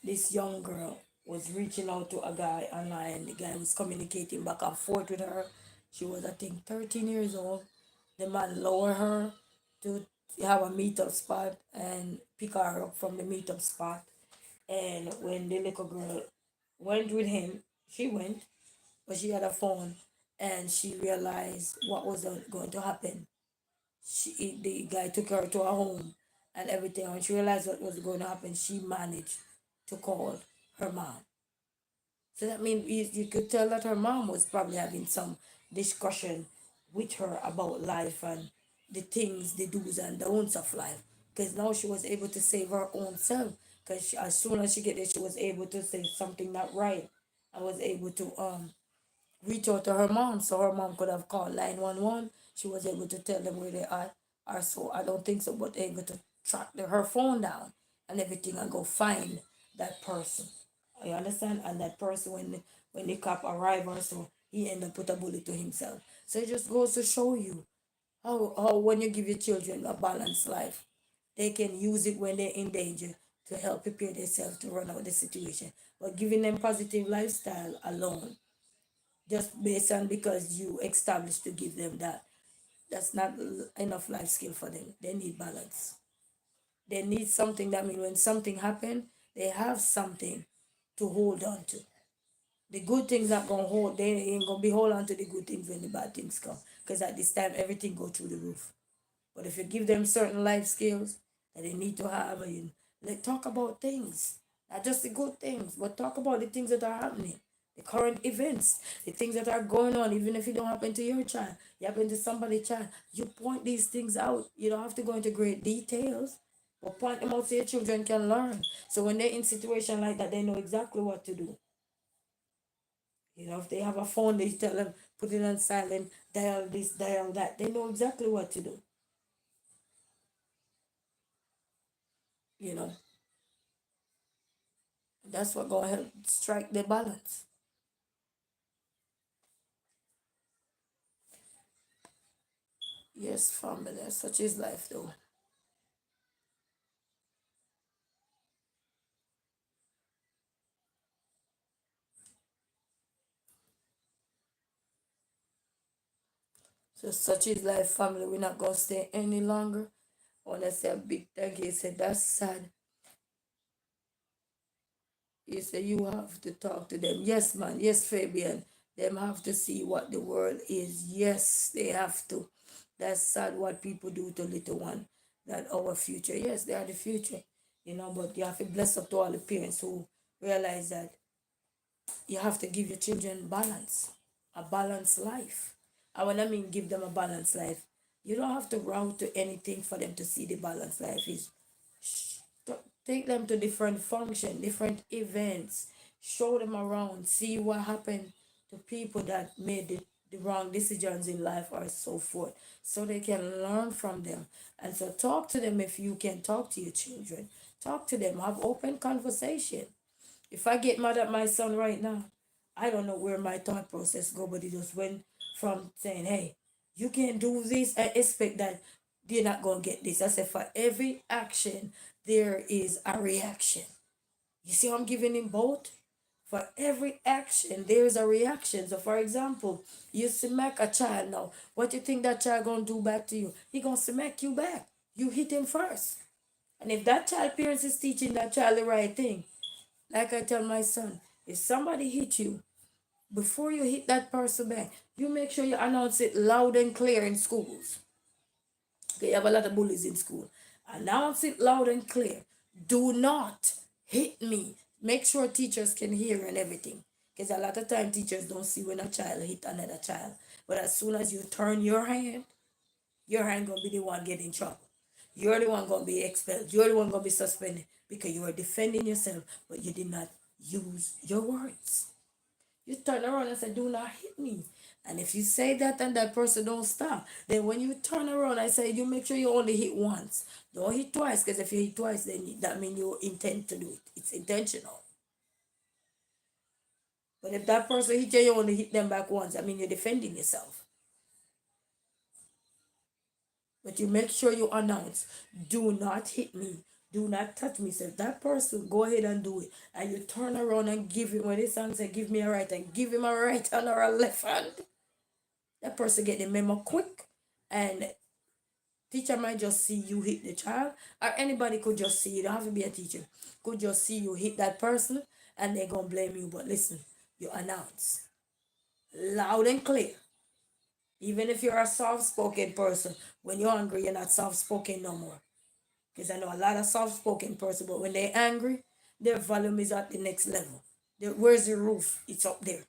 this young girl was reaching out to a guy online. The guy was communicating back and forth with her. She was, I think, 13 years old. The man lowered her to have a meetup spot and pick her up from the meetup spot. And when the little girl went with him, she went, but she had a phone and she realized what was going to happen. The guy took her to her home and everything. When she realized what was going to happen, she managed to call her mom. So that means you could tell that her mom was probably having some discussion with her about life and the things, the do's and don'ts of life. Because now she was able to save her own self. Because as soon as she get there, she was able to say something not right. I was able to reach out to her mom, so her mom could have called 911. She was able to tell them where they are. So I don't think so, but able to track her phone down and everything and go find that person. You understand? And that person, when the cop arrived also, he ended up with a bullet to himself. So it just goes to show you how when you give your children a balanced life, they can use it when they're in danger to help prepare themselves to run out the situation. But giving them positive lifestyle alone, just based on because you established to give them that, that's not enough life skill for them. They need balance. They need something that means when something happen, they have something to hold on to. The good things not gonna hold. They ain't gonna be hold on to the good things when the bad things come. Because at this time, everything go through the roof. But if you give them certain life skills that they need to have, and like talk about things, not just the good things, but talk about the things that are happening, the current events, the things that are going on. Even if it don't happen to your child, it happen to somebody's child. You point these things out. You don't have to go into great details, but point them out so your children can learn. So when they're in situation like that, they know exactly what to do. If they have a phone, they tell them put it on silent, dial this, dial that. They know exactly what to do. You know, that's what gonna help strike the balance. Yes, family, such is life though. So such is life, family. We're not gonna stay any longer. I wanna say a big thank you. He said that's sad. You say you have to talk to them. Yes, man. Yes, Fabian. Them have to see what the world is. Yes, they have to. That's sad what people do to little one. That our future. Yes, they are the future. But you have to bless up to all the parents who realize that you have to give your children balance, a balanced life. And when I mean give them a balanced life, you don't have to route to anything for them to see the balanced life. Is take them to different function, different events, show them around, see what happened to people that made the wrong decisions in life or so forth, so they can learn from them. And so talk to them. If you can talk to your children, talk to them, have open conversation. If I get mad at my son right now, I don't know where my thought process go, but it just went from saying, hey, you can't do this. I expect that they're not gonna get this. I said for every action there is a reaction. You see how I'm giving him both? For every action there is a reaction. So for example, you smack a child now. What you think that child gonna do back to you? He gonna smack you back. You hit him first. And if that child parents is teaching that child the right thing, like I tell my son, if somebody hit you, before you hit that person back, you make sure you announce it loud and clear in schools. Okay, you have a lot of bullies in school. Announce it loud and clear. Do not hit me. Make sure teachers can hear and everything. Because a lot of time teachers don't see when a child hit another child. But as soon as you turn your hand gonna be the one getting in trouble. You're the one gonna be expelled. You're the one gonna be suspended because you were defending yourself, but you did not use your words. You turn around and say, "Do not hit me." And if you say that and that person don't stop, then when you turn around, I say, you make sure you only hit once. Don't hit twice, because if you hit twice, then that means you intend to do it. It's intentional. But if that person hit you, you only hit them back once. I mean, you're defending yourself. But you make sure you announce, "Do not hit me. Do not touch me." So if that person go ahead and do it, and you turn around and give him, when his son say, "Give me a right," and give him a right hand or a left hand, that person get the memo quick. And teacher might just see you hit the child, or anybody could just see, you don't have to be a teacher, could just see you hit that person, and they're gonna blame you. But listen, you announce loud and clear. Even if you're a soft-spoken person, when you're angry, you're not soft-spoken no more. Because I know a lot of soft-spoken person, but when they're angry, their volume is at the next level. Where's the roof? It's up there.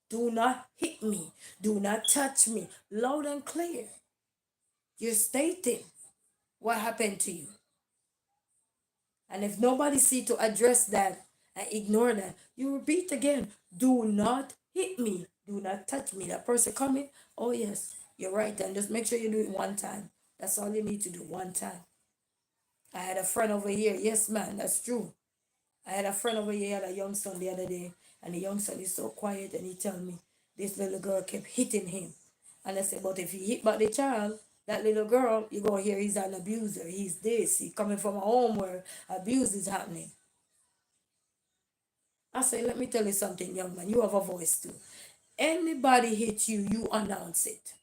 Do not hit me. Do not touch me. Loud and clear. You're stating what happened to you. And if nobody see to address that and ignore that, you repeat again, "Do not hit me. Do not touch me." That person coming, "Oh yes, you're right." And just make sure you do it one time. That's all you need to do, one time. I had a friend over here. Yes, man, that's true. I had a friend over here, had a young son the other day, and the young son is so quiet, and he tell me this little girl kept hitting him. And I said, "But if he hit back the child, that little girl, you go hear he's an abuser. He's this. He's coming from a home where abuse is happening." I say, "Let me tell you something, young man. You have a voice too. Anybody hit you, you announce it.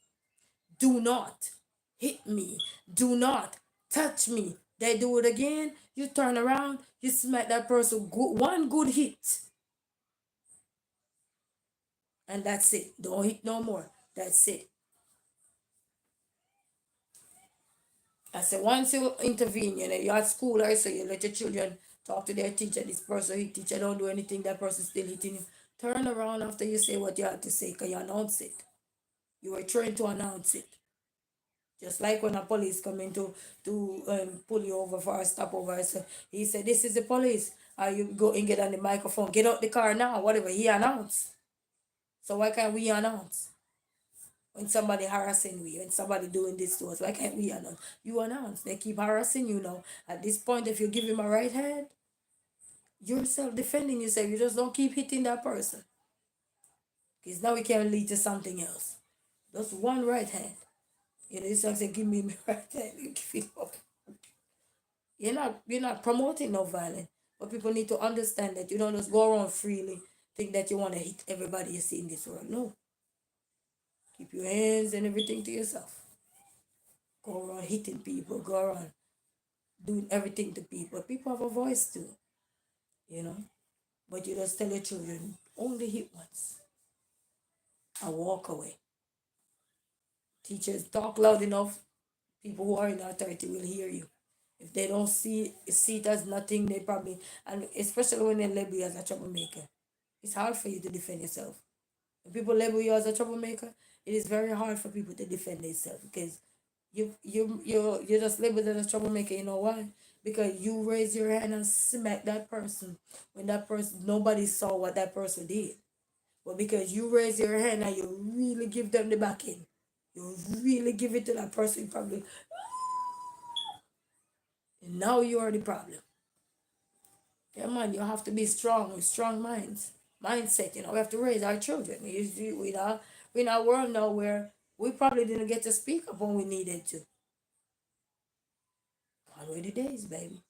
Do not hit me. Do not touch me." They do it again, you turn around, you smack that person one good hit. And that's it. Don't hit no more. That's it. I said, once you intervene, you're at school, I say, you let your children talk to their teacher. This person, his teacher don't do anything, that person still hitting you. Turn around after you say what you have to say, because you announce it. You were trained to announce it. Just like when a police come in to pull you over for a stopover. So he said, "This is the police." You go and get on the microphone. "Get out the car now," whatever. He announced. So why can't we announce? When somebody harassing we, when somebody doing this to us, why can't we announce? You announce. They keep harassing you now. At this point, if you give him a right hand, you're self-defending yourself. You just don't keep hitting that person. Because now it can lead to something else. Just one right hand. This song say, "Give me my right hand." You give it up. You're not promoting no violence. But people need to understand that you don't just go around freely, think that you want to hit everybody you see in this world. No. Keep your hands and everything to yourself. Go around hitting people, go around doing everything to people. People have a voice too, you know. But you just tell your children, only hit once and walk away. Teachers talk loud enough, people who are in authority will hear you. If they don't see it as nothing, they probably, and especially when they label you as a troublemaker, it's hard for you to defend yourself. When people label you as a troublemaker, it is very hard for people to defend themselves, because you're just labeled as a troublemaker. You know why? Because you raise your hand and smack that person when that person, nobody saw what that person did. But because you raise your hand and you really give them the backing, you really give it to that person, you probably, and now you are the problem. Yeah, man, you have to be strong with strong mindset. We have to raise our children. We're in a world now where we probably didn't get to speak up when we needed to. Already days, baby.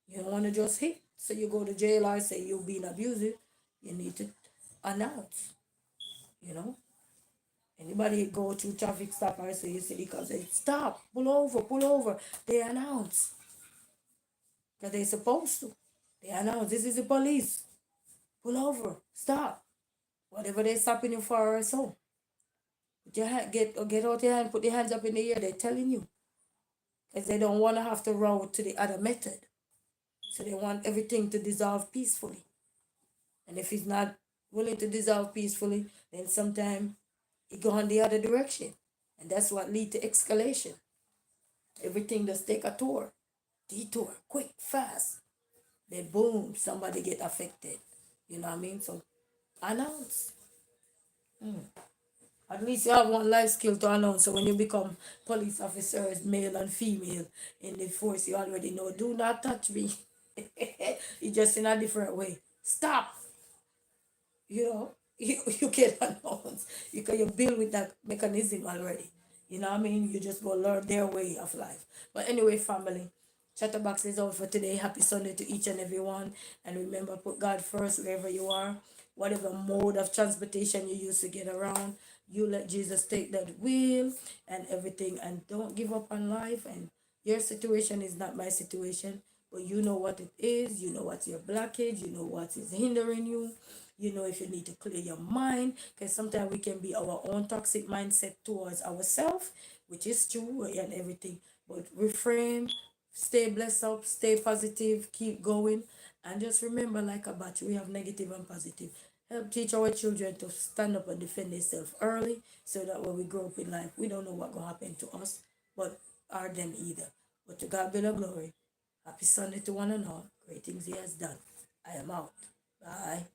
You don't want to just hit. So you go to jail or say you're being abusive. You need to announce. You know. Anybody go through traffic stop or say you see because they stop, pull over. They announce. Because they're supposed to. They announce, "This is the police. Pull over. Stop." Whatever they're stopping you for or so. Put your hand, get out your hand, put your hands up in the air. They're telling you. Because they don't want to have to route to the other method. So they want everything to dissolve peacefully. And if it's not willing to dissolve peacefully, then sometimes it go on the other direction. And that's what lead to escalation. Everything just take a tour, detour, quick, fast. Then boom, somebody get affected. You know what I mean? So announce. At least you have one life skill to announce. So when you become police officers, male and female, in the force, you already know, do not touch me. It's just in a different way. Stop. You know, you can announce. You build with that mechanism already. You know what I mean? You just go learn their way of life. But anyway, family, Chatterbox is over for today. Happy Sunday to each and every one. And remember, put God first wherever you are. Whatever mode of transportation you use to get around, you let Jesus take that wheel and everything. And don't give up on life. And your situation is not my situation, but you know what it is. You know what's your blockage. You know what is hindering you. You know if you need to clear your mind, because sometimes we can be our own toxic mindset towards ourselves, which is true and everything. But reframe, stay blessed up, stay positive, keep going, and just remember, like a battery, we have negative and positive. Help teach our children to stand up and defend themselves early, so that when we grow up in life, we don't know what gonna happen to us, but or them either. But to God be the glory. Happy Sunday to one and all. Great things He has done. I am out. Bye.